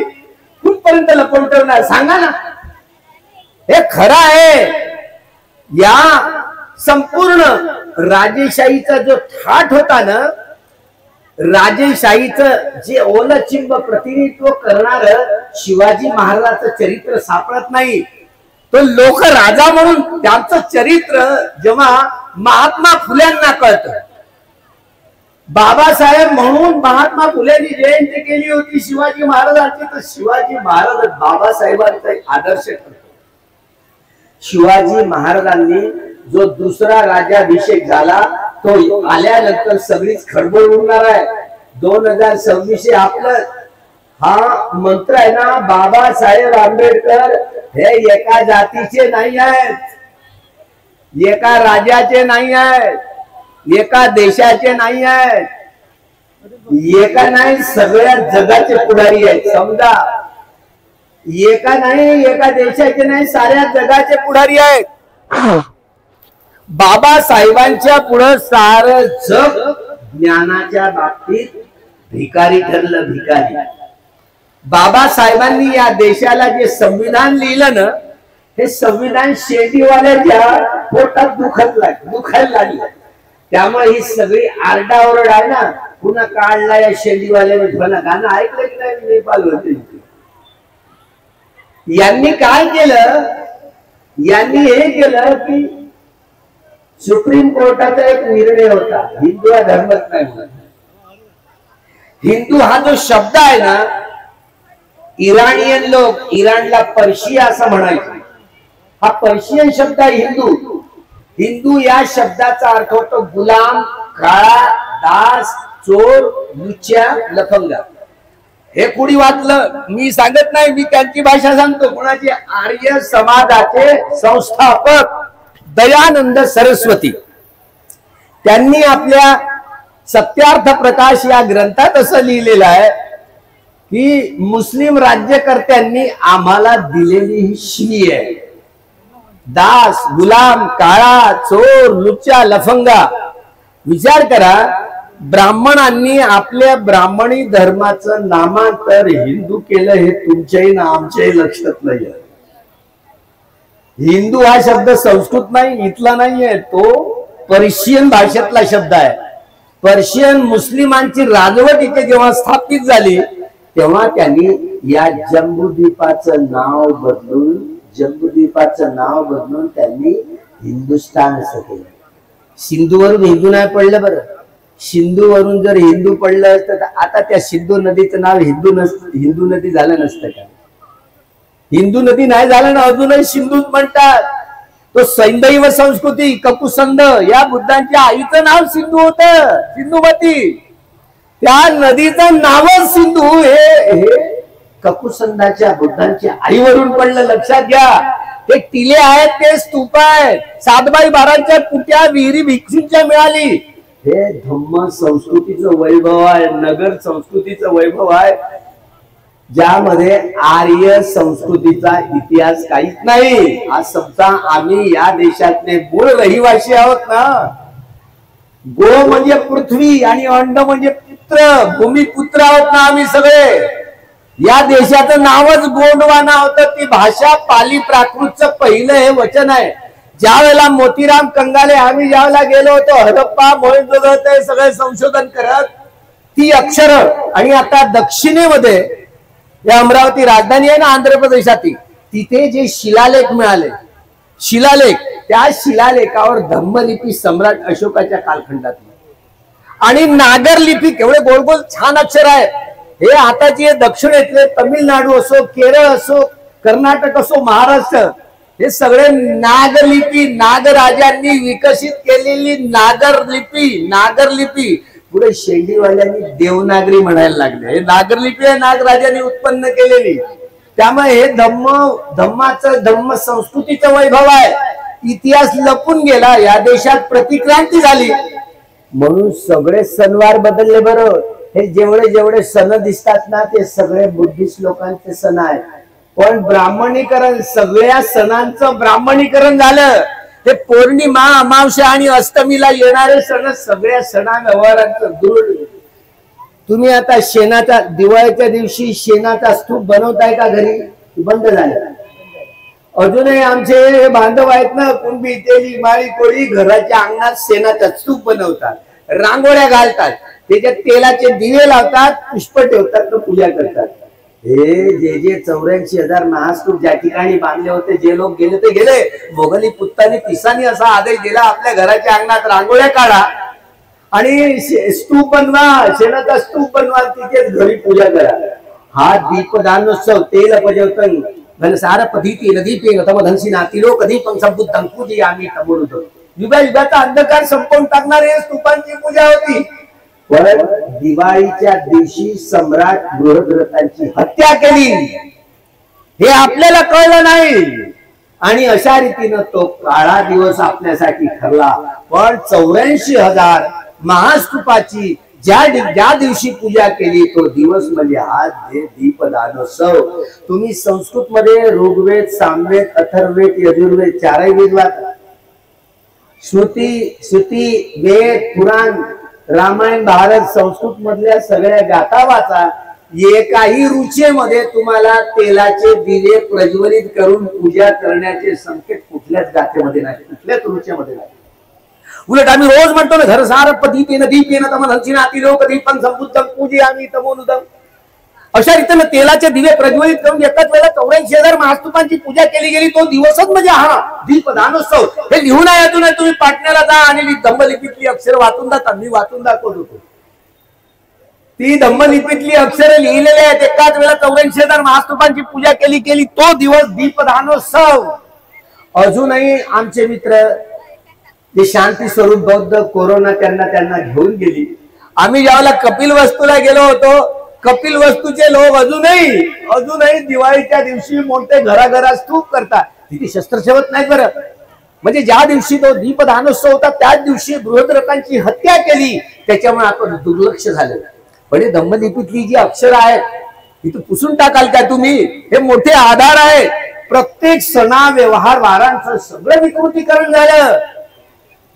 कुठपर्यंत लपवून ठेवणार सांगा ना. हे खरं आहे. या संपूर्ण राजेशाहीचा जो थाट होता ना, राजेशाहीचं जे ओलचिंब प्रतिनिधित्व करणार शिवाजी महाराजांचं चरित्र सापडत नाही. तो लोक राजा म्हणून त्यांचं चरित्र जेव्हा महात्मा फुल्यांना कळतं, बाबासाहेब म्हणून महात्मा फुलेंनी जयंती केली होती शिवाजी महाराजांची, तर शिवाजी महाराज बाबासाहेबांचा एक आदर्श ठरतो. शिवाजी महाराजांनी जो दुसरा राज्याभिषेक झाला तो आल्यानंतर सगळीच खळबळ उडणार आहे. 2026 आपलं हा मंत्र आहे ना, बाबासाहेब आंबेडकर हे एका जातीचे नाही आहेत, एका राज्याचे नाही आहेत, एका देशाचे नाही आहेत, एका नाही सगळ्या जगाचे पुढारी आहेत. समजा, एका नाही, एका देशाचे नाही, साऱ्या जगाचे पुढारी आहेत. बाबासाहेबांच्या पुढे सारं जग ज्ञानाच्या बाबतीत भिकारी ठरलं, भिकारी. बाबासाहेबांनी या देशाला जे संविधान लिहिलं ना, हे संविधान शेतीवाल्याच्या पोटात दुखायला लागलं. त्यामुळे ही सगळी आरडाओरड आहे ना, पुन्हा काढला या शेतीवाल्याने ध्वना. गाणं ऐकलं की नाही? नेपाल होते. यांनी काय केलं? यांनी हे केलं की सुप्रीम कोर्टाचा एक निर्णय होता, हिंदू हा धर्मच नाही म्हणून. हिंदू हा जो शब्द आहे ना, इराणियन लोक इराणला पर्शिया असं म्हणायचे. हा पर्शियन शब्द आहे हिंदू. हिंदू या शब्दाचा अर्थ होतो गुलाम, काळा, दास, चोर, लुच्चा, लफंगा. हे कुणी वाचलं मी सांगत नाही, मी त्यांची भाषा सांगतो. कोणाचे? आर्य समाजाचे संस्थापक दयानंद सरस्वती. त्यांनी आपल्या सत्यार्थ प्रकाश या ग्रंथात असं लिहिलेलं आहे की मुस्लिम राज्यकर्त्यांनी आम्हाला दिलेली ही शिवी आहे. दास, गुलाम, काळा, चोर, लुच्चा, लफंगा. विचार करा, ब्राह्मणांनी आपल्या ब्राह्मणी धर्माचं नामांतर हिंदू केलं, हे तुमच्याही ना आमच्याही लक्षात नाही आहे. हिंदू हा शब्द संस्कृत नाही, इथला नाहीये, तो पर्शियन भाषेतला शब्द आहे. पर्शियन मुस्लिमांची राजवट इथे जेव्हा स्थापित झाली तेव्हा त्यांनी या जम्बूद्वीपाचं नाव बदलून त्यांनी हिंदुस्तान असं केलं. सिंधूवरून हिंदू नाही पडलं बरं. सिंधूवरून जर हिंदू पडलं असतं तर आता त्या सिंधू नदीचं नाव हिंदू नदी झालं नसतं का? हिंदू नदी नाही झालं ना, अजूनही सिंधूच म्हणतात. तो सैंदैव संस्कृती, कपुसंद या बुद्धांच्या आईचं नाव सिंधू होतं, सिंधुमती. त्या नदीचं नावच सिंधू हे कपुसंदाच्या बुद्धांच्या आईवरून पडलं. लक्षात घ्या. ते टिले आहेत, ते स्तूप आहेत, 7x12च्या कुट्या विहिरी भिक्षूंच्या मिळाली. हे धम्म संस्कृतीचं वैभव आहे, नगर संस्कृतीचं वैभव आहे, ज्यामध्ये आर्य संस्कृतीचा इतिहास काहीच नाही. आज समजा आम्ही या देशातले मूळ रहिवासी आहोत ना. गो म्हणजे पृथ्वी आणि अंड म्हणजे पुत्र, भूमिपुत्र आहोत ना आम्ही सगळे. या देशाचं नावच गोंडवाना होतं. ती भाषा पाली प्राकृतचं पहिलं हे वचन आहे. ज्या वेळेला मोतीराम कंगाले आम्ही ज्यावेळेला गेलो होतो हडप्पा मोहेंजोदडो सगळे संशोधन करत, ती अक्षर. आणि आता दक्षिणेमध्ये या अमरावती राजधानी आहे ना आंध्र प्रदेशातील, तिथे जे शिलालेख मिळाले, त्या शिलालेखावर धम्मलिपी सम्राट अशोकाच्या कालखंडातली आणि नागर लिपी, केवढे गोल गोल छान अक्षर आहे. हे आताचे दक्षिणेतले तामिळनाडू असो, केरळ असो, कर्नाटक असो, महाराष्ट्र, हे सगळे नागलिपी, नागराजांनी विकसित केलेली नागरलिपी पुढे शेंडीवाल्यांनी देवनागरी म्हणायला लागले. हे नागरलिपी आहे, नागराजांनी उत्पन्न केलेली. त्यामुळे हे धम्म संस्कृतीचं वैभव आहे. इतिहास लपून गेला. या देशात प्रतिक्रांती झाली म्हणून सगळे सणवार बदलले. बरं, हे जेवढे सण दिसतात ना ते सगळे बुद्धिस्ट लोकांचे सण आहेत. पण ब्राह्मणीकरण, सगळ्या सणांचं ब्राह्मणीकरण झालं. हे पौर्णिमा, अमावस्या आणि अष्टमीला येणारे सण सगळ्या सणा व्यवहारांचं दृढ. तुम्ही आता शेणाचा, दिवाळीच्या दिवशी शेणाचा स्तूप बनवताय का घरी? बंद झालं. अजूनही आमचे बांधव आहेत ना, कुणबी, तेली, माळी, कोळी घराच्या अंगणात शेणाचा स्तूप बनवतात, रांगोळ्या घालतात, त्याच्यात तेलाचे दिवे लावतात, पुष्प ठेवतात, पूजा करतात. हे जे 84,000 महास्तूप ज्या ठिकाणी बांधले होते, जे लोक गेले ते गेले. मोगली पुत्तानी तिसानी असा आदेश दिला, आपल्या घराच्या अंगणात रांगोळ्या काढा आणि स्तूप बनवा, शेणाचा स्तूप बनवा, तिथेच घरी पूजा करा. हा दीपदानोत्सव तेल पजवतन घनसार पधीती नदी पेन तम धनसी नाती लोक दीपं संबुद्धं पूजी आम्ही तमोरुद. युगायुगाचा अंधकार संपवून टाकणारे स्तूपांची पूजा होती. पण दिवाळीच्या दिवशी सम्राट बृहद्रथांची हत्या केली हे आपल्याला कळलं नाही आणि अशा रीतीनं तो काळा दिवस आपल्यासाठी ठरला. पण 84,000 महास्तूपाची ज्या दिवशी पूजा केली तो दिवस म्हणजे हा दीपदानोत्सव. तुम्ही संस्कृत मध्ये ऋग्वेद, सामवेद, अथर्ववेद, यजुर्वेद चारही वेद वाचा. श्रुती, वेद, पुराण, रामायण, भारत, संस्कृत मधल्या सगळ्या गाथा वाचा. एकाही रुचेमध्ये तुम्हाला तेलाचे दिवे प्रज्वलित करून पूजा करण्याचे संकेत कुठल्याच गाथेमध्ये नाही, कुठल्याच रुचेमध्ये नाही. उलट आम्ही रोज म्हणतो ना, घर सार पधीतेन दीपेन तम धनसी नाती लोक दीपं संबुद्धं पूजी आम्ही तमोनुदं. अशा रीतीने तेलाचे दिवे प्रज्वलित करून एकाच वेळेला 84,000 महास्तूपांची पूजा केली गेली. तो दिवसच म्हणजे हा दीपदानोत्सव. हे लिहून आहे, यातून तुम्ही पाटण्याला जा आणि धम्मलिपीतली अक्षर वाचून दाखवा. मी वाचून दाखवत होतो. ती धम्मलिपीतली अक्षर लिहिलेली आहेत. एकाच वेळेला 84,000 महास्तूपांची पूजा केली. तो दिवस दीपदानोत्सव. अजूनही आमचे मित्र जे शांती स्वरूप बौद्ध, कोरोना त्यांना घेऊन गेली. आम्ही ज्यावेळेला कपिल वस्तूला गेलो होतो, कपिल वस्तूचे लोक अजूनही दिवाळीच्या दिवशी मोठे घराघरात स्तूप करतात. तिथे शस्त्र ठेवत नाहीत बरं. म्हणजे ज्या दिवशी तो दीपदानोत्सव होता त्याच दिवशी बृहद्रथांची हत्या केली, त्याच्यामुळे आपण दुर्लक्ष झालं. पण हे धम्मलिपीतली जी अक्षर आहेत तिथे पुसून टाकाल का तुम्ही? हे मोठे आधार आहे. प्रत्येक सणा व्यवहार वारांचं सगळं विकृतीकरण झालं.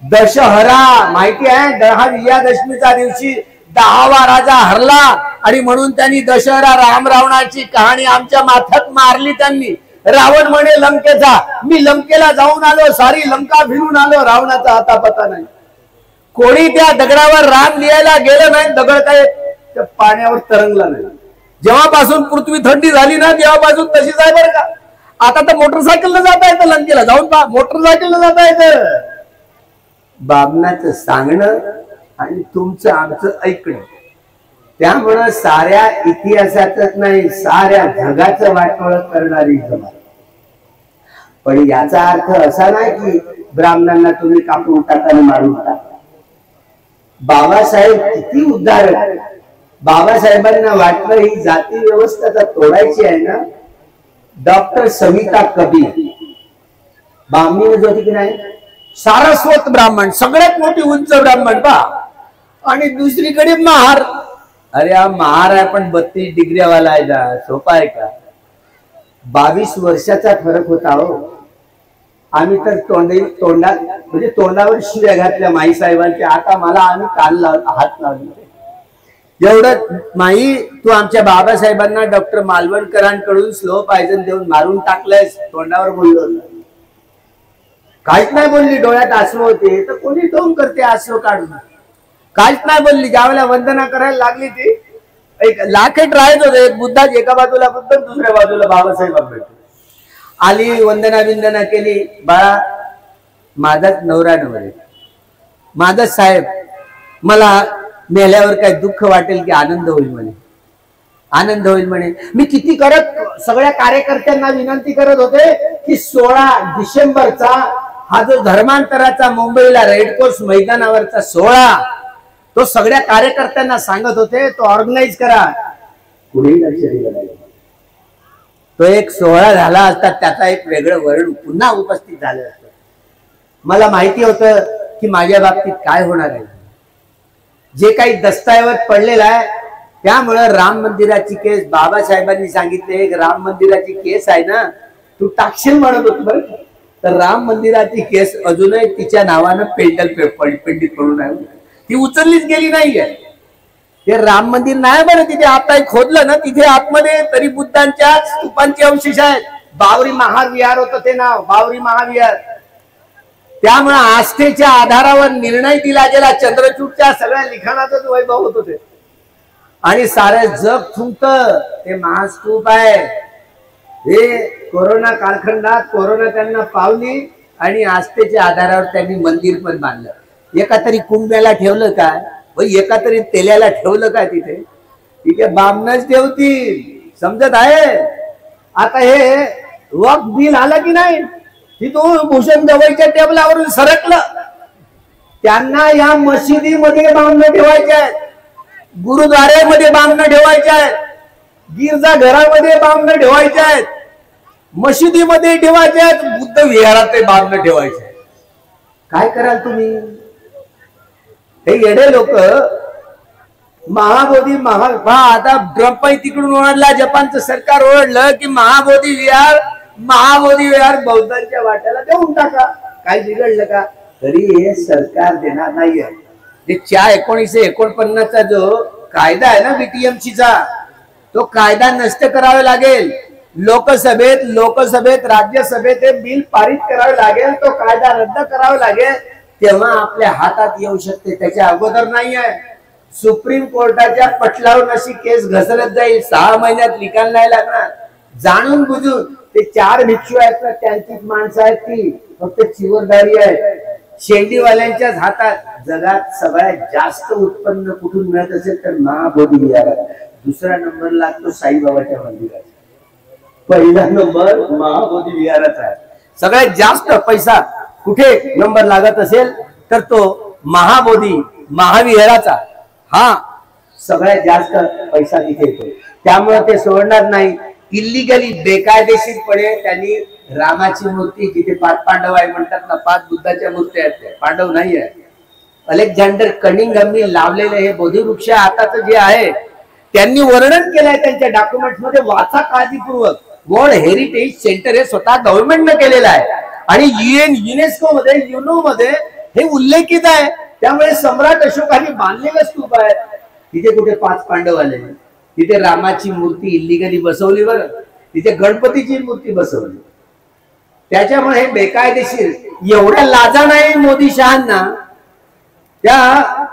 दशहरा माहिती आहे, हा विजयादशमीच्या दिवशी 10वा राजा हरला आणि म्हणून त्यांनी दशहरा राम रावणाची कहाणी आमच्या माथ्यात मारली. त्यांनी रावण म्हणे लंकेचा, मी लंकेला जाऊन आलो, सारी लंका फिरून आलो, रावणाचा हाता पता नाही. कोणी त्या दगडावर राम लिहायला गेलं नाही, दगड काय त्या पाण्यावर तरंगला नाही. जेव्हापासून पृथ्वी थंडी झाली ना तेव्हापासून तशीच आहे बरं का. आता तर मोटरसायकलला जाता येतं, लंकेला जाऊन पहा, मोटरसायकलला जाता येतं. बाबनाचं सांगणं आणि तुमचं आमचं ऐकणं, त्यामुळं साऱ्या इतिहासातच नाही साऱ्या जगाचं वाटोळं करणारी जमात. पण याचा अर्थ असा नाही की ब्राह्मणांना तुम्ही कापून टाका, मारून टाका. बाबासाहेब किती उदाहरण. बाबासाहेबांना वाटलं ही जाती व्यवस्था तोडायची आहे ना. डॉक्टर सविता कबीर बामणी होती की नाही, सारस्वत ब्राह्मण, सगळ्यात मोठी उंच ब्राह्मण पा, आणि दुसरीकडे महार. अरे हा महार आहे पण 32 डिग्रीवाला आहे ना, सोपा आहे का? 22 वर्षाचा फरक होता हो. आम्ही तर तोंडात म्हणजे तोंडावर शिव्या घातल्या माई साहेबांच्या. आता मला आम्ही काल हात लावले. एवढं माई, तू आमच्या बाबासाहेबांना डॉक्टर मालवणकरांकडून स्लो पॉयझन देऊन मारून टाकलंयस, तोंडावर बोललो. काहीच नाही बोलली. डोळ्यात आसू होते तर कोणी टोम करते आसू काढून. काहीच नाही बोलली. ज्यावेळेला वंदना करायला लागली ती एक लाखेट राहत होते. एक बुद्धाची एका बाजूला बुद्ध, दुसऱ्या बाजूला बाबासाहेब आंबेडकर. आली, वंदना केली. बाळा, माझाच नवरा नवरे, माझाच साहेब, मला मेल्यावर काय दुःख वाटेल की आनंद होईल म्हणे. आनंद होईल म्हणे. मी किती करत सगळ्या कार्यकर्त्यांना विनंती करत होते की 16 डिसेंबरचा हा जो धर्मांतराचा मुंबईला रेडकोर्स मैदानावरचा सोहळा, तो सगळ्या कार्यकर्त्यांना सांगत होते तो ऑर्गनाइज करा. कुणी लक्ष दिलं नाही. तो एक सोहळा झाला असता, त्याचा एक वेगळं वर्ण पुन्हा उपस्थित झालं असतं. मला माहिती होतं की माझ्या बाबतीत काय होणार आहे. जे काही दस्तऐवज पडलेला आहे त्यामुळे राम मंदिराची केस बाबासाहेबांनी सांगितले, एक राम मंदिराची केस आहे ना, तू टाकशील म्हणत होत बरं. तर राम मंदिराची केस अजूनही तिच्या नावानं पेंडित पडून आहे, ती उचललीच गेली नाहीये. ते राम मंदिर नाही बरं, तिथे आता खोदलं ना, तिथे आतमध्ये तरी बुद्धांच्या स्तूपांचे अवशेष आहेत. बावरी महाविहार होतं ते नाव, बावरी महाविहार. त्यामुळे आस्थेच्या आधारावर निर्णय दिला गेला. चंद्रचूडच्या सगळ्या लिखाणाचंच वैभव होत होते आणि सारे जग थुंकत ते महास्तूप आहे. हे कोरोना कालखंडात कोरोना त्यांना पावली आणि आस्थेच्या आधारावर त्यांनी मंदिर पण बांधलं. एका तरी कुंभ्याला ठेवलं काय, एका तरी तेल्याला ठेवलं काय तिथे? तिथे बामणच ठेवतील, समजत आहे. आता हे वक्फ बिल आलं की नाही, तिथून भूषण गवईच्या टेबलावरून सरकलं. त्यांना या मशिदीमध्ये बामणं ठेवायचे आहेत, गुरुद्वाऱ्यामध्ये बामणं ठेवायचे आहेत, गिरजा घरामध्ये बामणं ठेवायचे आहेत, मशिदीमध्ये ठेवायचे आहेत, बुद्ध विहारात बामणं ठेवायचे. काय कराल तुम्ही? हे येडे लोक महाबोधी आता ट्रम्प तिकडून ओरडला, जपानचं सरकार ओरडलं की महाबोधी विहार बौद्धांच्या वाट्याला देऊन टाका. काय बिघडलं का? तरी हे सरकार देणार नाहीये. ते 1949 जो कायदा आहे ना बीटीएमसीचा, तो कायदा नष्ट करावा लागेल. लोकसभेत राज्यसभेत हे बिल पारित करावे लागेल, तो कायदा रद्द करावा लागेल, तेव्हा आपल्या हातात येऊ शकते. त्याच्या अगोदर नाही आहे. सुप्रीम कोर्टाच्या पटलावरून अशी केस घसरत जाईल, 6 महिन्यात निकाल नाही लागणार. जाणून बुजून ते 4 भिक्षू आहेत ना, त्यांचीच माणसं आहेत, ती फक्त चिवरदारी आहे. शेंडीवाल्यांच्याच हातात. जगात सगळ्यात जास्त उत्पन्न कुठून मिळत असेल तर महाबोधी विहारात. दुसरा नंबर लागतो साईबाबाच्या मंदिरात, पहिला नंबर महाबोधी विहाराचा आहे. सगळ्यात जास्त पैसा कुठे नंबर लागत असेल तर तो महाबोधी महाविहाराचा. हा सगळ्यात जास्त पैसा तिथे येतो. त्यामुळे ते सोडणार नाही. इल्लिगली बेकायदेशीरपणे त्यांनी रामाची मूर्ती, जिथे 5 पांडव आहे म्हणतात ना, 5 बुद्धाच्या मूर्त्या आहेत, पांडव नाही आहे. अलेक्झांडर कनिंगहमनी लावलेले हे बोधिवृक्ष आताच जे आहे, त्यांनी वर्णन केलंय त्यांच्या डॉक्युमेंट मध्ये, वाचा काळजीपूर्वक. वर्ल्ड हेरिटेज सेंटर हे स्वतः गव्हर्नमेंटने केलेलं आहे आणि युनेस्को मध्ये, युनो मध्ये हे उल्लेखित आहे. त्यामुळे सम्राट अशोकाने बांधलेलं स्तूप आहे. तिथे कुठे 5 पांडव आले? तिथे रामाची मूर्ती इल्लिगली बसवली, बरं, तिथे गणपतीची मूर्ती बसवली. त्याच्यामुळे हे बेकायदेशीर. एवढ्या लाजा नाही मोदी शहांना,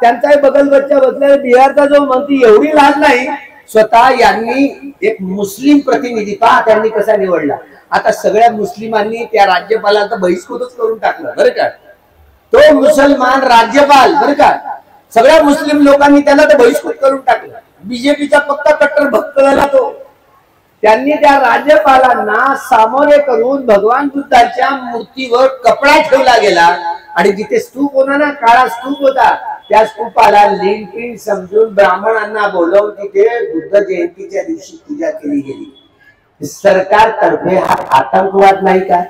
त्यांचा बगलबच्चा बसलेला बिहारचा जो मंत्री, एवढी लाज नाही. स्वतः यांनी एक मुस्लिम प्रतिनिधी पहा त्यांनी कसा निवडला. आता सगळ्या मुस्लिमांनी त्या राज्यपालाला बहिष्कृतच करून टाकलं, बरं का. तो मुसलमान राज्यपाल, बरं का, सगळ्या मुस्लिम लोकांनी त्याला तर बहिष्कृत करून टाकलं. बीजेपीचा पक्का कट्टर भक्त झाला तो. त्यांनी त्या राज्यपालांना सामोरे करून भगवान बुद्धांच्या मूर्तीवर कपडा ठेवला गेला आणि जिथे स्तूप होता ना, काळा स्तूप होता, त्या स्तूपाला लिंपिंग समजून ब्राह्मणांना बोलवून तिथे बुद्ध जयंतीच्या दिवशी पूजा केली गेली. सरकारतर्फे हा आतंकवाद नाही का?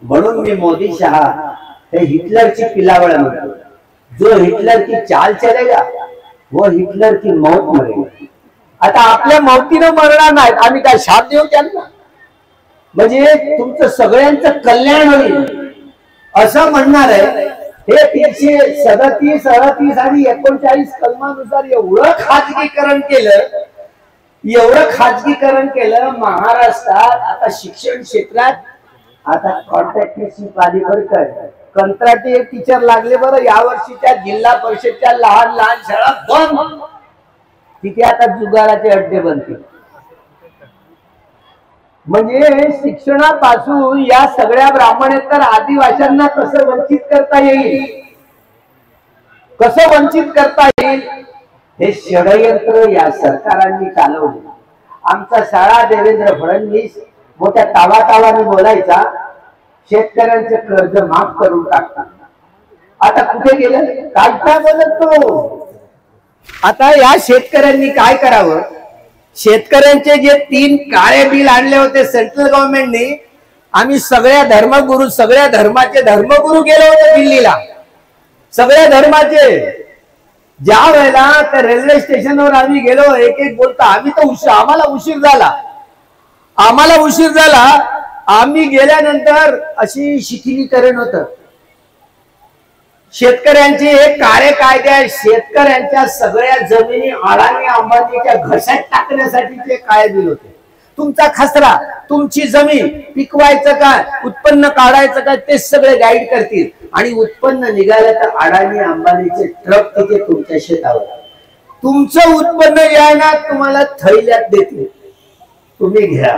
म्हणून मी मोदी शहा हे हिटलरची पिलावळ म्हणतो. जो हिटलर की चाल चलेगा वो हिटलर की मौत मरेगा. आता आपल्या मौतीनं मरणार नाहीत, आम्ही काय शाप देऊ त्यांना? म्हणजे तुमचं सगळ्यांचं कल्याण होईल असं म्हणणार आहे. हे 337, 38 आणि 39 कलमानुसार एवढं खाजगीकरण केलं महाराष्ट्रात. आता शिक्षण क्षेत्रात आता कॉन्ट्रॅक्टरशिप आली, बरं काय, कंत्राटी टीचर लागले. बरं, यावर्षीच्या जिल्हा परिषदच्या लहान लहान शाळा बंद, तिथे आता जुगाराचे अड्डे बनतील. म्हणजे शिक्षणापासून या सगळ्या ब्राह्मणेतर आदिवासींना कसं वंचित करता येईल, कसं वंचित करता येईल, हे षडयंत्र या सरकारांनी चालवले. आमचा शाळा देवेंद्र फडणवीस मोठ्या तावातावाने बोलायचा, शेतकऱ्यांचे कर्ज माफ करून टाकतात. आता कुठे गेलं? काय बोलत तो? आता या शेतकऱ्यांनी काय करावं? शेतकऱ्यांचे जे 3 काळे बिल आणले होते सेंट्रल गव्हर्नमेंटने, आम्ही सगळ्या धर्माचे धर्मगुरू गेलो होतो दिल्लीला, सगळ्या धर्माचे. ज्या वेळेला त्या रेल्वे स्टेशनवर आम्ही गेलो, एक एक बोलता आम्ही तर आम्हाला उशीर झाला. आम्ही गेल्यानंतर अशी शिथिलीकरण होतं. शेतकऱ्यांचे हे काळे कायदे आहेत. शेतकऱ्यांच्या सगळ्या जमिनी अडाणी अंबानीच्या घशात टाकण्यासाठीचे काळे बिल होते. तुमचा खसरा, तुमची जमीन पिकवायचं काय, उत्पन्न काढायचं काय, ते सगळे गाईड करतील. आणि उत्पन्न निघालं तर अडाणी अंबानीचे ट्रक तिथे तुमच्या शेतावर. तुमचं उत्पन्न यायला तुम्हाला थैल्यात देतील, तुम्ही घ्या.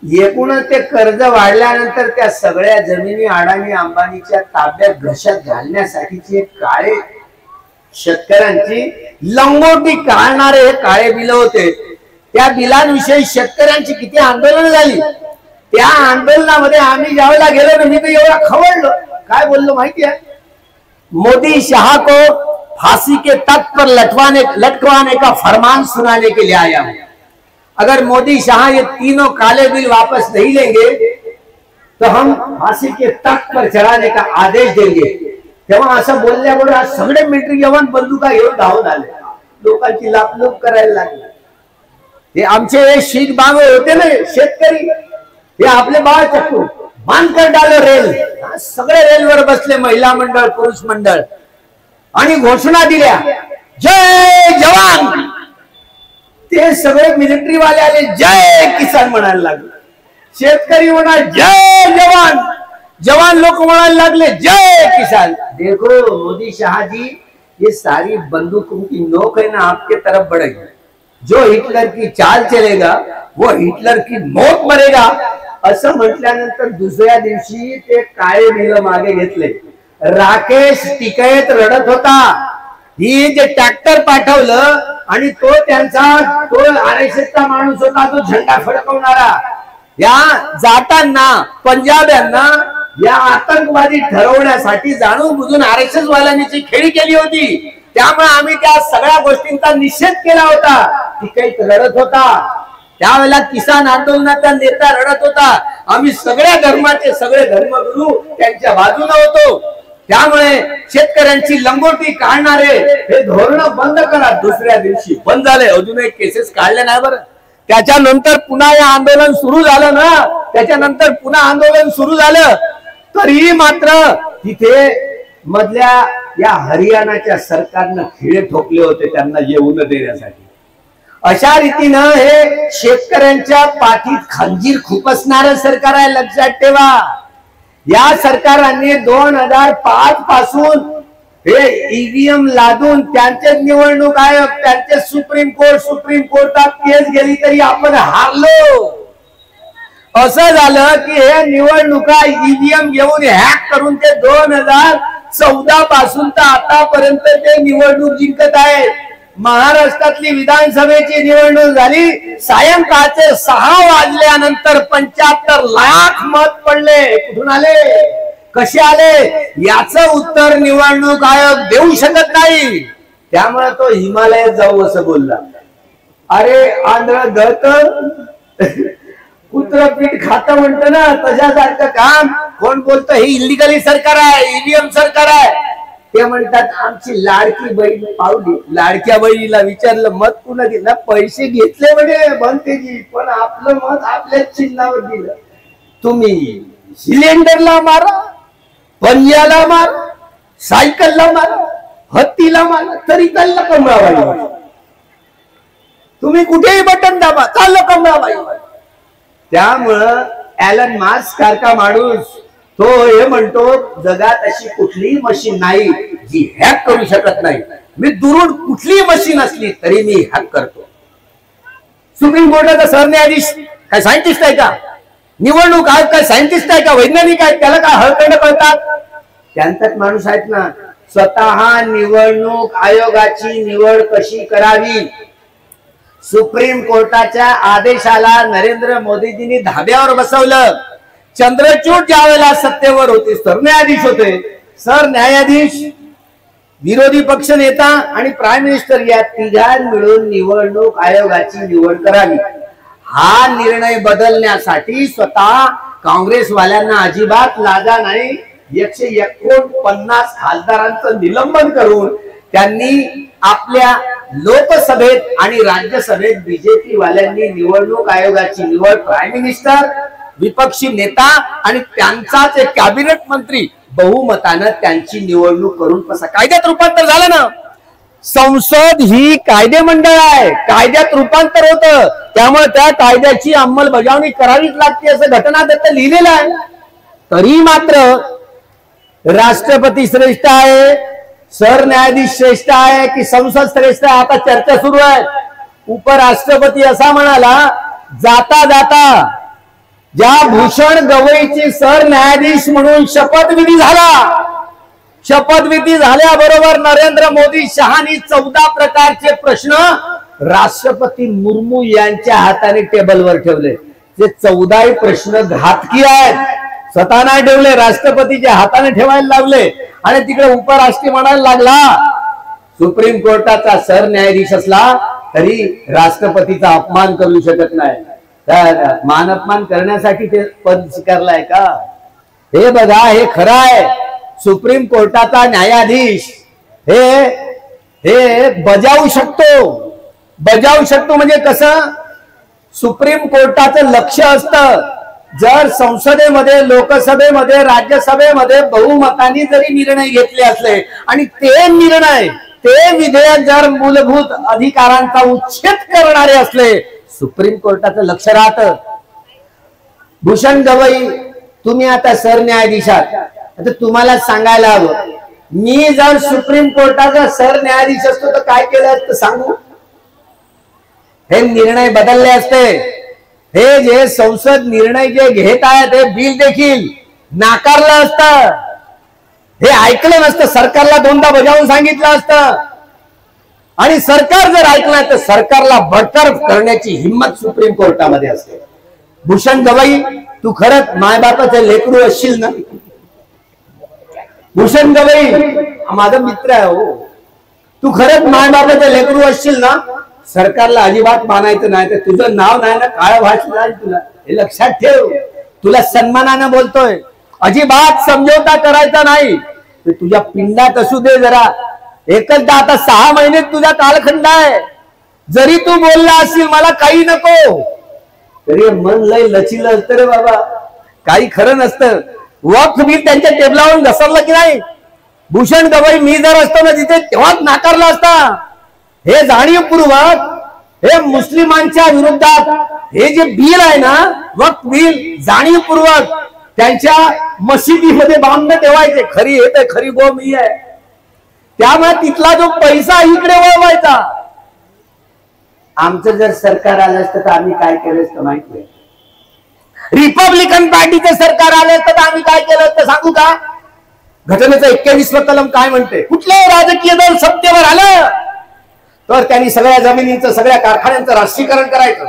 एकूणच ते कर्ज वाढल्यानंतर त्या सगळ्या जमिनी अडाणी अंबानीच्या ताब्यात घशात घालण्यासाठीचे काळे शेतकऱ्यांची लंगोटी काढणारे हे काळे बिल होते. त्या बिलांविषयी शेतकऱ्यांची किती आंदोलन झाली. त्या आंदोलनामध्ये आम्ही ज्यावेळेला गेलो ना, मी तर एवढा खवळलो. काय बोललो माहिती आहे? मोदी शाह को फांसी के तख्त पर लटकवाने का फरमान सुनाने के लिए आया हूं. अगर मोदी शाह ये तीनों काले बिल वापस नहीं लेंगे तो हम फांसी के तख्त पर चढ़ाने का आदेश देंगे. तेव्हा असं बोलल्यावर सगळे मिलिटरी जवान बंदुका घेऊन धावून आले, लोकांची लापलूप करायला लागले. हे आमचे शीख बांगो होते ना शेतकरी, हे आपले बाळ चक्कू बांधकर डालो रेल. सगळे रेलवर बसले, महिला मंडळ, पुरुष मंडळ, आणि घोषणा दिल्या जय जवान. ते सगळे मिलिटरी वाले आले, जय किसान म्हणायला लागले. शेतकरी म्हणा जय जवान, जवान लोक म्हणायला लागले जय किसान. देखो मोदी शाह जी, ये सारी बंदूकों की नोक है ना आपके तरफ बढ़ेगी. जो हिटलर की चाल चलेगा वो हिटलर की मौत मरेगा. असं म्हटल्यानंतर दुसऱ्या दिवशी ते काळे बिल मागे घेतले. राकेश टिकैत रडत होता. ही जे ट्रॅक्टर पाठवलं आणि तो RSSचा माणूस होता, तो झेंडा फडकवणारा. या जाताना पंजाब्यांना या आतंकवादी ठरवण्यासाठी जाणून बुजून RSS वाल्यांनी खेळी केली होती. त्यामुळे आम्ही त्या सगळ्या गोष्टींचा निषेध केला होता. टिकैत रडत होता. त्यावेळेला किसान आंदोलनाचा नेता रडत होता. आम्ही सगळ्या धर्माचे सगळे धर्मगुरू त्यांच्या बाजूने होतो. त्यामुळे शेतकऱ्यांची लंगोटी काढणारे हे धोरण बंद करा. दुसऱ्या दिवशी बंद झाले. अजूनही केसेस काढले नाही बरं. त्याच्यानंतर पुन्हा हे आंदोलन सुरू झालं ना, त्याच्यानंतर पुन्हा आंदोलन सुरू झालं, तरीही मात्र तिथे मधल्या या हरियाणाच्या सरकारनं खिळे ठोकले होते त्यांना येऊ न देण्यासाठी. अशा रीतीनं हे शेतकऱ्यांच्या पाठीत खंजीर खुपसणारं सरकार आहे, लक्षात ठेवा. या सरकारांनी 2005 पासून हे ईव्हीएम लादून त्यांचे निवडणूक आयोग, त्यांचे सुप्रीम कोर्टात केस गेली तरी आपण हारलो. असं झालं की हे निवडणुका ईव्हीएम घेऊन हॅक करून ते 2014 पासून तर आतापर्यंत ते निवडणूक जिंकत आहेत. महाराष्ट्रातली विधानसभेची निवडणूक झाली, सायंकाळचे 6 वाजल्यानंतर 75 लाख मत पडले. कुठून आले, कसे आले, याचं उत्तर निवडणूक आयोग देऊ शकत नाही. त्यामुळे तो हिमालयात जाऊ असं बोलला. अरे आंध्र दळत कुत्र पीठ खात म्हणतं ना, तशासारखं काम. कोण बोलतं हे इलिगली सरकार आहे, ईव्हीएम सरकार आहे. ते म्हणतात आमची लाडकी बहीण पावली. लाडक्या बहिणीला विचारलं मत कुणा दिलं, पैसे घेतले म्हणजे बनतेजी, पण आपलं मत आपल्या चिन्हावर दिलं. तुम्ही सिलेंडरला मारा, पंजाला मारा, सायकलला मारा, हत्तीला मारा, तरी चाललं कमळाबाई. तुम्ही कुठेही बटन दाबा, चाललं कमळाबाई. त्यामुळं ॲलन मास्क सारखा माणूस तो हे म्हणतो जगात अशी कुठलीही मशीन नाही जी हॅक करू शकत नाही. मी दुरून कुठलीही मशीन असली तरी मी हॅक करतो. सुप्रीम कोर्टाचा सरन्यायाधीश काय सायंटिस्ट आहे का? निवडणूक आयोग काय सायंटिस्ट आहे का? वैज्ञानिक आहे? त्याला काय हळकंड कळतात? त्यांचाच माणूस आहेत ना. स्वतः निवडणूक आयोगाची निवड कशी करावी, सुप्रीम कोर्टाच्या आदेशाला नरेंद्र मोदीजींनी धाब्यावर बसवलं. चंद्रचूड ज्यावेळेला सत्तेवर होते, सरन्यायाधीश होते, सरन्यायाधीश, विरोधी पक्ष नेता आणि प्राईम मिनिस्टर या तिघां मिळून निवडणूक आयोगाची निवड करावी. हा निर्णय बदलण्यासाठी स्वतः काँग्रेसवाल्यांना अजिबात लाजा नाही. 149 खासदारांचं निलंबन करून त्यांनी आपल्या लोकसभेत आणि राज्यसभेत बीजेपी वाल्यांनी निवडणूक आयोगाची निवड प्राईम मिनिस्टर विपक्षी नेता आणि त्यांचाच एक कॅबिनेट मंत्री बहुमतानं त्यांची निवडणूक करून कसं कायद्यात रूपांतर झालं ना. संसद ही कायदे मंडळ आहे, कायद्यात रूपांतर होतं, त्यामुळे त्या कायद्याची अंमलबजावणी करावीच लागते असं घटनादत्त लिहिलेलं आहे. तरी मात्र राष्ट्रपती श्रेष्ठ आहे, सरन्यायाधीश श्रेष्ठ आहे की संसद श्रेष्ठ आहे, आता चर्चा सुरू आहे. उपराष्ट्रपती असा म्हणाला, जाता जाता ज्या भूषण गवईची सरन्यायाधीश म्हणून शपथविधी झाला, शपथविधी झाल्याबरोबर नरेंद्र मोदी शहानी 14 प्रकारचे प्रश्न राष्ट्रपती मुर्मू यांच्या हाताने टेबलवर ठेवले. ते 14 प्रश्न घातकी आहेत, स्वतः नाही ठेवले, राष्ट्रपतीच्या हाताने ठेवायला लावले. आणि तिकडे उपराष्ट्रपती म्हणायला लागला, सुप्रीम कोर्टाचा सरन्यायाधीश असला तरी राष्ट्रपतीचा अपमान करू शकत नाही. मान अपमान करण्यासाठी ते पद स्वीकारलाय का? हे बघा, हे खरं आहे. सुप्रीम कोर्टाचा न्यायाधीश हे बजावू शकतो म्हणजे कसं? सुप्रीम कोर्टाचं लक्ष असतं, जर संसदेमध्ये, लोकसभेमध्ये, राज्यसभेमध्ये बहुमताने जरी निर्णय घेतले असले आणि ते निर्णय, ते विधेयक जर मूलभूत अधिकारांचा उच्छेद करणारे असले, सुप्रीम कोर्टाचं लक्ष राहतं. भूषण गवई, तुम्ही आता सरन्यायाधीश आहात, आता तुम्हाला सांगायला हवं, मी जर सुप्रीम कोर्टाचा सरन्यायाधीश असतो तर काय केलं असतं सांगू? हे निर्णय बदलले असते. हे जे संसद निर्णय जे घेत आहेत, हे बिल देखील नाकारलं असतं. हे ऐकलं नसतं, सरकारला दोनदा बजावून सांगितलं असतं. आणि सरकार जर ऐकलं तर सरकारला बडतर्फ करण्याची हिंमत सुप्रीम कोर्टामध्ये असते. भूषण गवई, तू खरंच मायबापाचे लेकरू असशील ना? भूषण गवई माझा मित्र आहे हो, तू खरंच मायबापाचे लेकरू असशील ना? सरकारला अजिबात मानायचं नाही, तर तुझं नाव नाही ना काळं भाषण आहे तुला, हे लक्षात ठेव. तुला सन्मानानं बोलतोय, अजिबात समझोता करायचा नाही. तुझ्या पिंडात असू दे जरा, एकचदा, आता 6 महिने तुझा कालखंड आहे. जरी तू बोलला असशील मला काही नको, तरी मन लय लचिलं असतं रे बाबा, काही खरं नसतं. वक्फ बिल त्यांच्या टेबलावरून घसरलं की नाही? भूषण गवई, मी जर असतो ना तिथे तेव्हाच नाकारला असता. हे जाणीवपूर्वक, हे मुस्लिमांच्या विरोधात हे जे बिल आहे ना, वक्फ बिल, जाणीवपूर्वक त्यांच्या मशिदीमध्ये बांधणं ठेवायचे. खरी येत आहे, खरी गो मी आहे, त्यामुळे तिथला जो पैसा इकडे वळवायचा. आमचं जर सरकार आलं असतं तर आम्ही काय केलं असतं माहिती आहे? रिपब्लिकन पार्टीचं सरकार आलं असतं तर आम्ही काय केलं असतं सांगू का? घटनेचं 21 कलम काय म्हणते? कुठलं राजकीय दल सत्तेवर आलं तर त्यांनी सगळ्या जमिनींचं, सगळ्या कारखान्यांचं राष्ट्रीयकरण करायचं.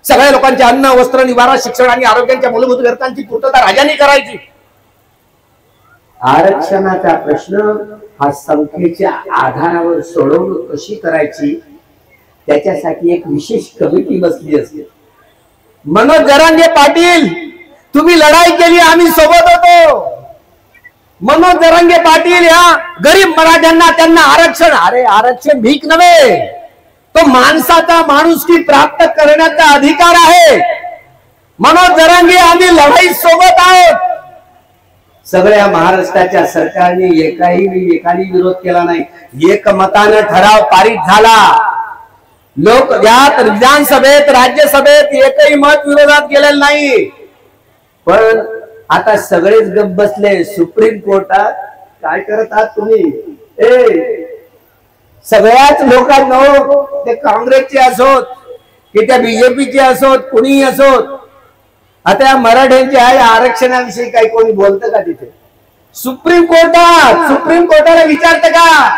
सगळ्या लोकांचे अन्न, वस्त्र, निवारा, शिक्षण आणि आरोग्याच्या मूलभूत गरजांची पूर्तता राजांनी करायची. आरक्षणाचा प्रश्न हा संख्येच्या आधारावर सोडवणूक कशी करायची, त्याच्यासाठी एक विशेष कमिटी बसली असते. मनोज जरांगे पाटील, तुम्ही लढाई केली, आम्ही सोबत होतो. मनोज जरांगे पाटील या गरीब मराठ्यांना, त्यांना आरक्षण, अरे आरक्षण भीक नव्हे, तो माणसाचा माणुसकी प्राप्त करण्याचा अधिकार आहे. मनोज जरांगे, आम्ही लढाई सोबत आहोत. सगळ्या महाराष्ट्राच्या सरकारने एकाने विरोध केला नाही. एकमतानं ठराव पारित झाला. लोक यात विधानसभेत, राज्यसभेत एकही मत विरोधात गेलेलं नाही. पण आता सगळेच गप्प बसले. सुप्रीम कोर्टात काय करत आहात तुम्ही? सगळ्याच लोकांना, ते काँग्रेसचे असोत की त्या बीजेपीचे असोत, कुणीही असोत, आता या मराठ्यांचे आहे आरक्षणाविषयी काही कोणी बोलतं का तिथे? सुप्रीम कोर्टाला विचारतं का?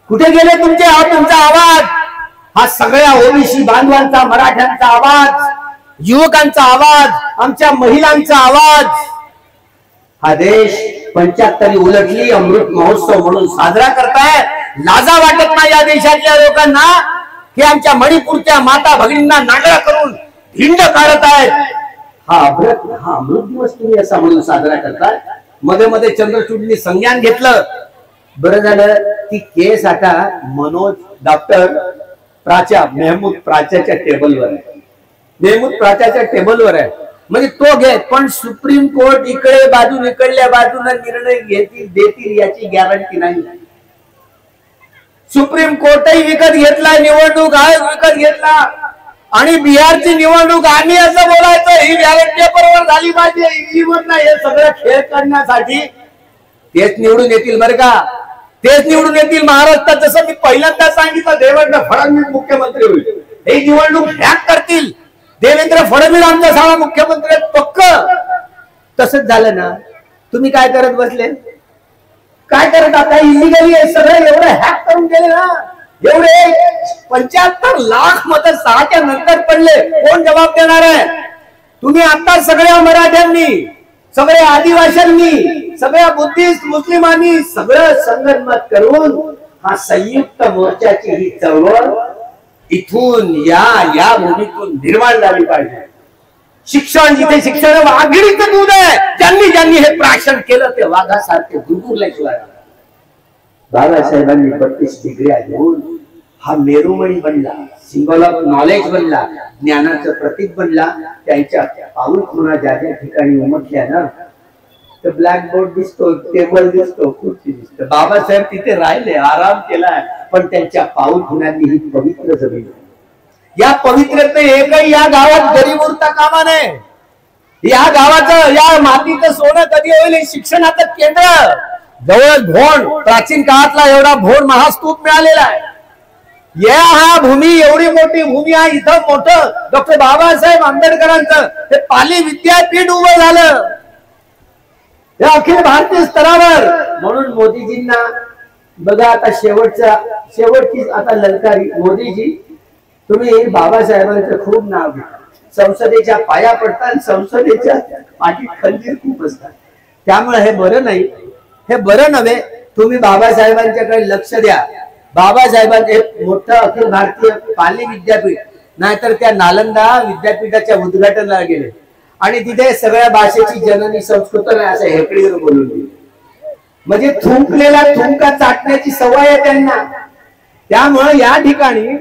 कुठे गेले तुमचा आवाज? हा सगळ्या ओबीसी बांधवांचा, मराठ्यांचा आवाज, युवकांचा आवाज, आमच्या महिलांचा आवाज. हा देश 75 उलटली, अमृत महोत्सव म्हणून साजरा करताय. लाजा वाटत नाही या देशातल्या लोकांना की आमच्या मणिपूरच्या माता भगिनींना नांगरा करून हिंड काढत आहेत. हा अमृत दिवस तुम्ही असा म्हणून साजरा करताय. मध्ये मध्ये चंद्रचूडनी संज्ञान घेतलं. बरं झालं ती केस आता मनोज डॉक्टर प्राच्या मेहमूद प्राच्याच्या टेबलवर आहे. नेमूत प्राच्याच्या टेबलवर आहे, म्हणजे तो घे. पण सुप्रीम कोर्ट इकडे बाजू इकडल्या बाजूला निर्णय घेतील देतील याची गॅरंटी नाही. सुप्रीम कोर्टही विकत घेतला, निवडणूक आयोग विकत घेतला, आणि बिहारची निवडणूक आम्ही असं बोलायचं ही बॅलेट पेपरवर झाली पाहिजे, ईव्हीएम हे सगळं खेळ करण्यासाठी तेच निवडून येतील बरं का, तेच निवडून येतील. महाराष्ट्रात जसं मी पहिल्यांदा सांगितलं देवेंद्र फडणवीस मुख्यमंत्री होईल, हे निवडणूक हॅक करतील. देवेंद्र फडणवीस आमचा सारा मुख्यमंत्री पक्क. तसंच झालं ना. तुम्ही काय करत बसले, काय करत आता इलिगली सगळं एवढं हॅक करून गेले ना. एवढे 75 लाख मत 6च्या नंतर पडले, कोण जबाब देणार आहे. तुम्ही आता सगळ्या मराठ्यांनी, सगळ्या आदिवासींनी, सगळ्या बुद्धिस्ट मुस्लिमांनी सगळं संगनमत करून हा संयुक्त मोर्चाची ही चळवळ इथून या भूमीतून निर्माण झाली पाहिजे. शिक्षण जिथे शिक्षण वाघिणीचं दूध आहे, ज्यांनी ज्यांनी हे प्राशन केलं ते वाघासारखे गुरगुरल्याशिवाय. बाबासाहेबांनी 32 डिग्र्या घेऊन हा मेरुमणी बनला, सिंबल ऑफ नॉलेज बनला, ज्ञानाचं प्रतीक बनला. त्यांच्या पाऊल खुणा ज्या ज्या ठिकाणी उमटल्या ना, तर ब्लॅकबोर्ड दिसतो, टेबल दिसतो, खुर्ची दिसतो. बाबासाहेब तिथे राहिले, आराम केलाय, पण त्यांच्या पाऊल खुणांनी ही पवित्र जमीन. या पवित्रते एकही या गावात गरीब उरता कामा नये. या गावाचं, या मातीचं सोनं कधी होईल. शिक्षणाचं केंद्र जवळ भोण, प्राचीन काळातला एवढा भोण महास्तूप मिळालेला आहे. या हा भूमी एवढी मोठी भूमी आहे, इथं मोठं डॉक्टर बाबासाहेब आंबेडकरांचं हे पाली विद्यापीठ उभं झालं या अखिल भारतीय स्तरावर. म्हणून मोदीजींना बघा आता शेवटची आता ललकारी. मोदीजी तुम्ही बाबासाहेबांचं खूप नाव घ्या, संसदेच्या पाया पडतात, संसदेच्या पाठीत खंजीर खूप असतात, त्यामुळे हे बरं नाही, हे बरं नव्हे. तुम्ही बाबासाहेबांच्याकडे लक्ष द्या. बाबासाहेबांचे मोठं अखिल भारतीय पाली विद्यापीठ, नाहीतर त्या नालंदा विद्यापीठाच्या उद्घाटनाला गेले आणि तिथे सगळ्या भाषेची जननी संस्कृत नाही असं हेकडीवर बोलून दिली. म्हणजे थुंकलेला थुंका चाटण्याची सवय आहे त्यांना. त्यामुळे या ठिकाणी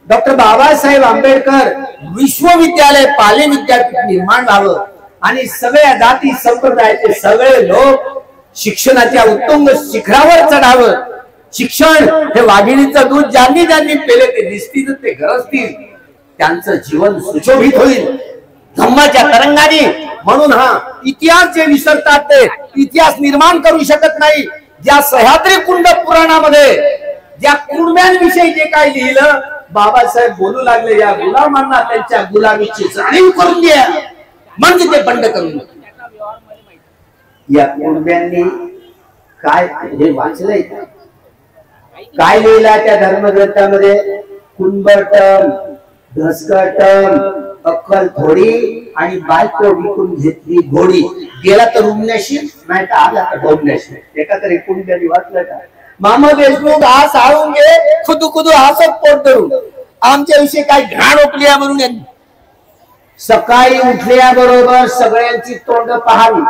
डॉक्टर बाबासाहेब आंबेडकर विश्वविद्यालय पाली विद्यापीठ निर्माण व्हावं आणि सगळ्या जाती संप्रदायाचे सगळे लोक शिक्षणाच्या उत्तुंग शिखरावर चढावं. शिक्षण हे वाघिणीचं दूध ज्यांनी ज्यांनी पेले ते दिसतील, ते गरजतील, त्यांचं जीवन सुशोभित होईल धम्माच्या तरंगाने. म्हणून हा इतिहास जे विसरतात ते इतिहास निर्माण करू शकत नाही. ज्या सह्याद्री कुंड पुराणामध्ये ज्या कुणब्यांविषयी जे काही लिहिलं, बाबासाहेब बोलू लागले या गुलामांना त्यांच्या गुलामीची जाणीव करून द्या, म्हणजे ते बंड करून. या कुणब्यांनी काय हे वाचलंय, काय लिहिला त्या धर्मग्रंथामध्ये? कुंभटम, धसकटम, अक्कल थोडी आणि बायको विकून घेतली घोडी. गेला तर रुमण्याशी, नाही तर आला तर डोबण्याशी. एका तरी कुणब्याने वाचलं का? मामा देशमुख हा साळून गे खुदू खुदू हसत पोट धरून आमच्या विषयी काय घाण ओकली म्हणून यांनी. सकाळी उठल्याबरोबर सगळ्यांची तोंड पाहावी.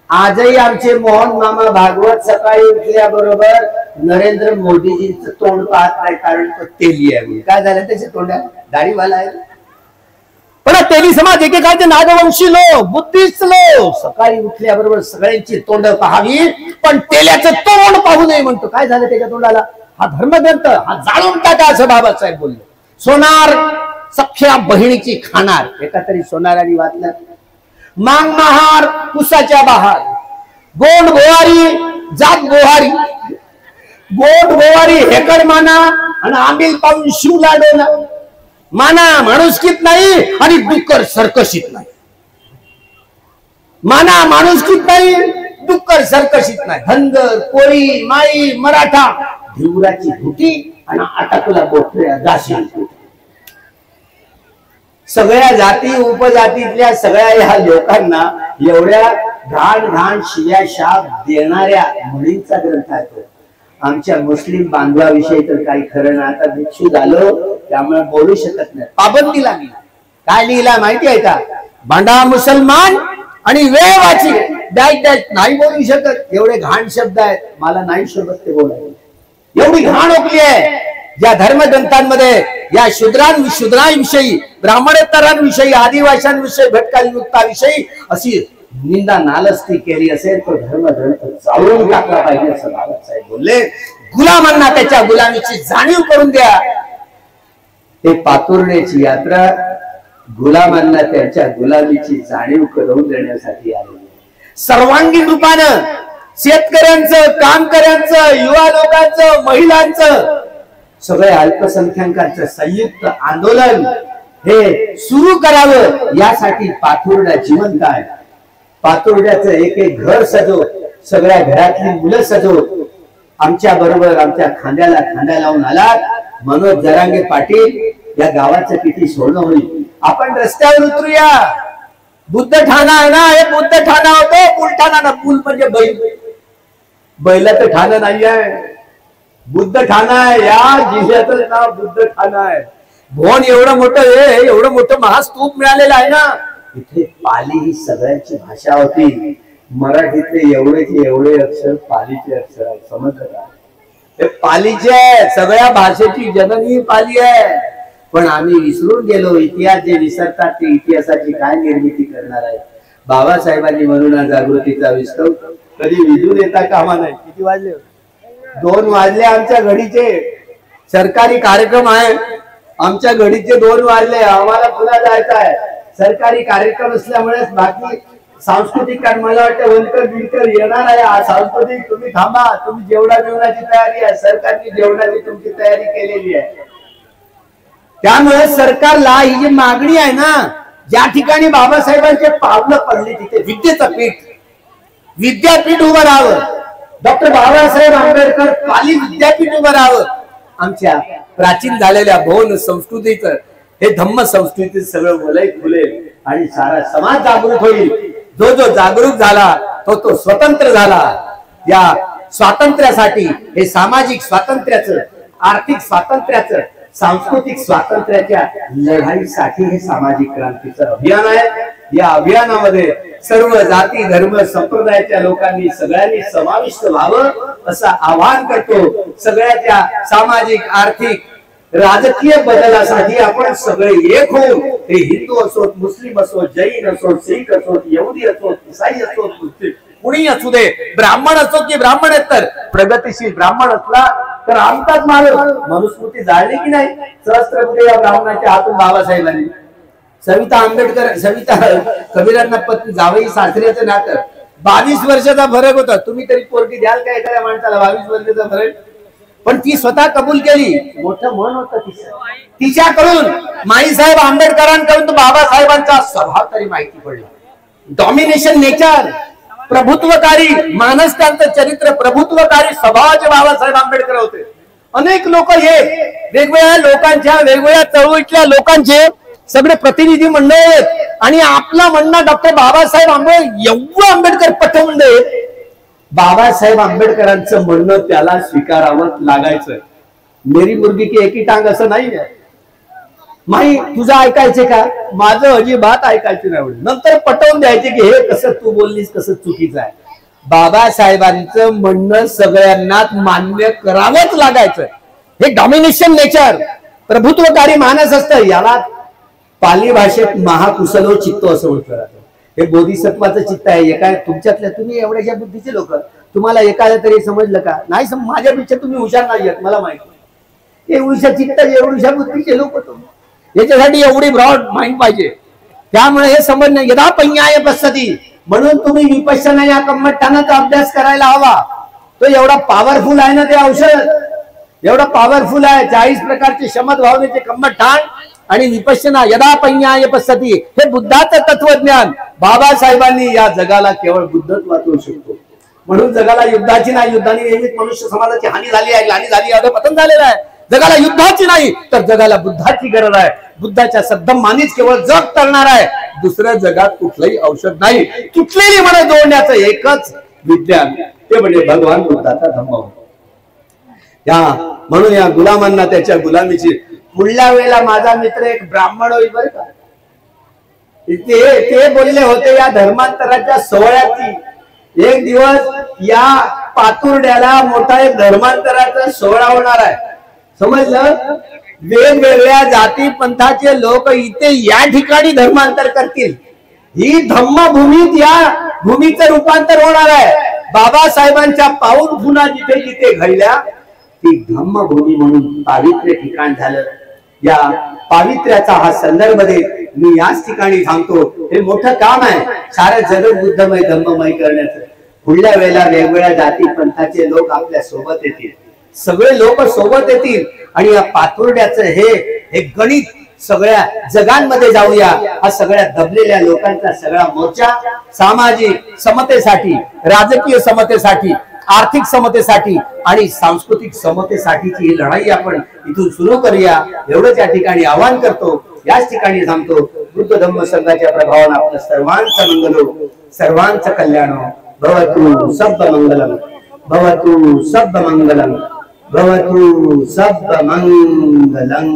आजही आमचे मोहन मामा भागवत सकाळी उठल्याबरोबर नरेंद्र मोदीजींचं तोंड पाहत नाही, कारण तो तेली आहे. काय झालं त्याच्या तोंडात? दाढीवाला आहे. पण तेली समाज एकेकाळचे नागवंशी लोक, बुद्धिस्ट लोक सकाळी उठल्याबरोबर सगळ्यांची तोंड पाहावी, पण तेल्याचं तोंड पाहू नये म्हणतो. काय झालं त्याच्या तोंडाला? हा धर्मग्रंथ हा जाळून टाका असं बाबासाहेब बोलले. सोनार सख्या बहिणीची खाणार. एका तरी सोनाराने वाचलं. मांग महार कुसाच्या बहार, गोंड गोवारी जात गोहारी, गोंड गोवारी हेकड माना आणि आंबील पाहून शिवला डोना. माना माणुसकीत नाही आणि डुक्कर सर्कशीत नाही. माना माणुसकीत नाही, डुक्कर सर्कशीत नाही. धनगर, कोळी, माई, मराठा, धिवराची धुटी आणि आटाकुला बोटल्या दाशी. सगळ्या जाती उपजातीतल्या सगळ्या ह्या लोकांना एवढ्या घाण घाण शिव्या शाप देणाऱ्या मुलींचा ग्रंथ आहे तो. आमच्या मुस्लिम बांधवाविषयी तर काही खरं नाही. आता भिक्षू झालो त्यामुळे बोलू शकत नाही, पाबंदी लागली. काय लिहिला माहिती आहे का? भांडा मुसलमान आणि वेळ वाची नाही बोलू शकत. एवढे घाण शब्द आहेत, मला नाही शोभत ते बोलायला. एवढी घाण ओकली आहे ज्या धर्मग्रंथांमध्ये या शूद्रांविषयी, ब्राह्मणेतरांविषयी, आदिवासींविषयी, भटकाविमुक्ताविषयी अशी निंदा नालस्ती केली असेल तर धर्मग्रंथ जाळून टाकला पाहिजे असं बाबासाहेब बोलले. गुलामांना त्याच्या गुलामीची जाणीव करून द्या. हे पातुर्ड्याची यात्रा गुलामांना त्यांच्या गुलामीची जाणीव करून देण्यासाठी आलेली. सर्वांगीण रूपानं शेतकऱ्यांचं, कामकऱ्यांचं, युवा लोकांचं, महिलांचं, सगळ्या अल्पसंख्याकांचं संयुक्त आंदोलन हे सुरू करावं यासाठी पातुर्डा जिवंत आहे. पातुर्ड्याचं एक एक घर सजव, सगळ्या घरातली मुलं सजव. आमच्या बरोबर आमच्या खांद्याला खांदा लावून आलात मनोज जरांगे पाटील. या गावाचं किती सोडणं होईल. आपण रस्त्यावर उतरूया. बुद्ध ठाणा आहे ना, हे बुद्ध ठाणा होतो. पूल ठाणा ना, पूल म्हणजे बैल. बैलाचं ठाणं नाही आहे, बुद्ध ठाणा आहे. या जिल्ह्याचं नाव बुद्ध ठाणा आहे. भवन एवढं मोठं आहे, एवढं मोठं महास्तूप मिळालेलं आहे ना. इथे पाली ही सगळ्यांची भाषा होती. मराठीतले एवढे अक्षर पालीचे अक्षर आहे. समजलं का? हे पालीचे आहे. सगळ्या भाषेची जननी पाली आहे. पण आम्ही विसरून गेलो. इतिहास जे विसरतात ते इतिहासाची काय निर्मिती करणार आहे. बाबासाहेबांनी म्हणून जागृतीचा विस्तव कधी विजून येता कामा नाही. किती वाजले? 2 वाजले आमच्या घडीचे. सरकारी कार्यक्रम आहे, आमच्या घडीचे 2 वाजले. आम्हाला पुन्हा जायचं आहे. सरकारी कार्यक्रम असल्यामुळे बाकी सांस्कृतिक कारण मला वाटतं वनकर बिलकर येणार आहे. हा सांस्कृतिक तुम्ही थांबा. तुम्ही जेवणाची तयारी आहे. सरकारने जेवणाची तुमची तयारी केलेली आहे. त्यामुळे सरकारला ही जी मागणी आहे ना, ज्या ठिकाणी बाबासाहेबांचे पावलं पडले तिथे विद्यापीठ उभं राहावं. डॉक्टर बाबासाहेब आंबेडकर पाली विद्यापीठ उभं राहावं. आमच्या प्राचीन झालेल्या भवन संस्कृतीचं हे धम्म संस्कृतीत सगळं वलय खुलेल आणि सारा समाज जागृत होईल. जो जागरूक झाला तो स्वतंत्र झाला. या स्वातंत्र्यासाठी, हे सामाजिक स्वातंत्र्याचं, आर्थिक स्वातंत्र्याचं, सांस्कृतिक स्वातंत्र्याच्या लढाईसाठी हे सामाजिक क्रांतीचं अभियान आहे. या अभियानामध्ये सर्व जाती धर्म संप्रदायाच्या लोकांनी सगळ्यांनी समाविष्ट व्हावं असं आवाहन करतो. सगळ्याच्या सामाजिक आर्थिक राजकीय बदलासाठी आपण सगळे एक होऊ. हे हिंदू असोत, मुस्लिम असोत, जैन असोत, शीख असोत, यहुदी असोत, ईसाई असोत, मुस्लिम कुणी असू दे, ब्राह्मण असो की ब्राह्मणेतर, प्रगतिशील ब्राह्मण असला तर आमचाच माणूस. मनुस्मृती जाळली की नाही सहस्त्रबुद्धे या ब्राह्मणाच्या हातून बाबासाहेबांनी. सविता कबीरांना पत्नी जावई सासऱ्याचं नातं 22 वर्षाचा फरक होता. तुम्ही तरी पोरगी द्याल का एखाद्या माणसाला 22 वर्षाचा फरक? पण ती स्वतः कबूल केली. मोठं मन होतं तिच्याकडून. माईसाहेब आंबेडकरांकडून तो बाबासाहेबांचा स्वभाव तरी माहिती पडला. डॉमिनेशन नेचर, प्रभुत्वकारी मानस, त्यांचं चरित्र प्रभुत्वकारी स्वभावाचे बाबासाहेब आंबेडकर होते. अनेक लोक हे वेगवेगळ्या लोकांच्या, वेगवेगळ्या चळवळीतल्या लोकांचे सगळे प्रतिनिधी मंडळ आहेत आणि आपला म्हणणं डॉक्टर बाबासाहेब आंबेडकर पटवून आहेत. बाबासाहेब आंबेडकरांचं म्हणणं त्याला स्वीकारावं लागायचं. मेरी मुर्गी की एकी टांग असं नाही आहे. माई तुझं ऐकायचे का? माझं अजिबात ऐकायचं नाही. नंतर पटवून द्यायचे की हे कसं तू बोललीस कसं चुकीचं आहे. बाबासाहेबांचं म्हणणं सगळ्यांना मान्य करावंच लागायचं. हे डॉमिनेशन नेचर, प्रभुत्वकारी मानस असतं. याला पाली भाषेत महाकुशलो चित्तो असं म्हणतात. हे बोधिसत्वाचं चित्त आहे. एका तुमच्यातल्या, तुम्ही एवढ्याशा बुद्धीचे लोक, तुम्हाला एखाद्या तरी समजलं का? नाही माझ्यापेक्षा तुम्ही हुशार नाही आहेत मला माहिती. एवढ्या चित्त, एवढ्या बुद्धीचे लोक तुम्ही. याच्यासाठी एवढी ब्रॉड माइंड पाहिजे. त्यामुळे हे समजणं यदा पंयाय पद्धती म्हणून तुम्ही विपश्यना या कम्मठाणाचा अभ्यास करायला हवा. तो एवढा पॉवरफुल आहे ना, ते औषध एवढं पॉवरफुल आहे. 40 प्रकारचे शमद भावनेचे कम्मठाण आणि विपश्यना यदा पंयाय पद्धती हे बुद्धाचं तत्वज्ञान बाबासाहेबांनी या जगाला केवळ बुद्धत्वातून शिकतो. म्हणून जगाला युद्धाची नाही, युद्धाने नेहमीच मनुष्य समाजाची हानी झाली आहे, ग्लानी झाली आहे, पतन झालेलं आहे. जगाला युद्धाची नाही तर जगाला बुद्धाची गरज आहे. बुद्धाच्या सद्धम्मानीच केवळ जग टळणार आहे. दुसऱ्या जगात कुठलंही औषध नाही. तुटलेली मनं जोडण्याचं एकच विज्ञान ते म्हणजे भगवान बुद्धाचा धम्म. म्हणून या गुलामांना त्याच्या गुलामीची. पुढल्या वेळेला माझा मित्र एक ब्राह्मण होईल बरं का, ते बोलले होते या धर्मांतराच्या सोहळ्याची. एक दिवस या पातुर्ड्याला मोठा एक धर्मांतराचा सोहळा होणार आहे. समजलं? वेगवेगळ्या जाती पंथाचे लोक इथे या ठिकाणी धर्मांतर करतील. ही धम्मभूमीत या भूमीचं रूपांतर होणार आहे. बाबासाहेबांच्या पाऊल खुणा जिथे जिथे घडल्या ती धम्मभूमी म्हणून पावित्र्य ठिकाण झालं. या पावित्र्याचा हा संदर्भ देत मी याच ठिकाणी थांबतो. हे मोठं काम आहे सारं जगत बुद्धमय धम्ममय करण्याचं. पुढल्या वेळेला वेगवेगळ्या जाती पंथाचे लोक आपल्या सोबत येतील, सगळे लोक सोबत येतील आणि या पातुरड्याचं हे गणित सगळ्या जगांमध्ये जाऊया. हा सगळ्या दबलेल्या लोकांचा सगळा मोर्चा सामाजिक समतेसाठी, राजकीय समतेसाठी, आर्थिक समतेसाठी आणि सांस्कृतिक समतेसाठीची ही लढाई आपण इथून सुरू करूया एवढंच या ठिकाणी आवाहन करतो. याच ठिकाणी थांबतो. बुद्ध धम्म संघाच्या प्रभावानं आपलं सर्वांचं मंगलो, सर्वांचं कल्याण भवतु सब मंगलम, भवतु सब मंगलम, भवतु सब मंगलम.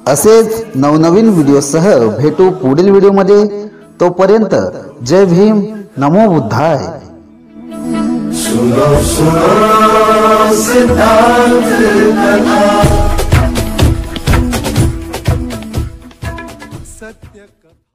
असेच नवनवीन व्हिडिओसह भेटू पुढील व्हिडिओमध्ये. तोपर्यंत जय भीम, नमो बुद्धाय. सुनो सुनो सिद्धांत कथा, सत्य कथा.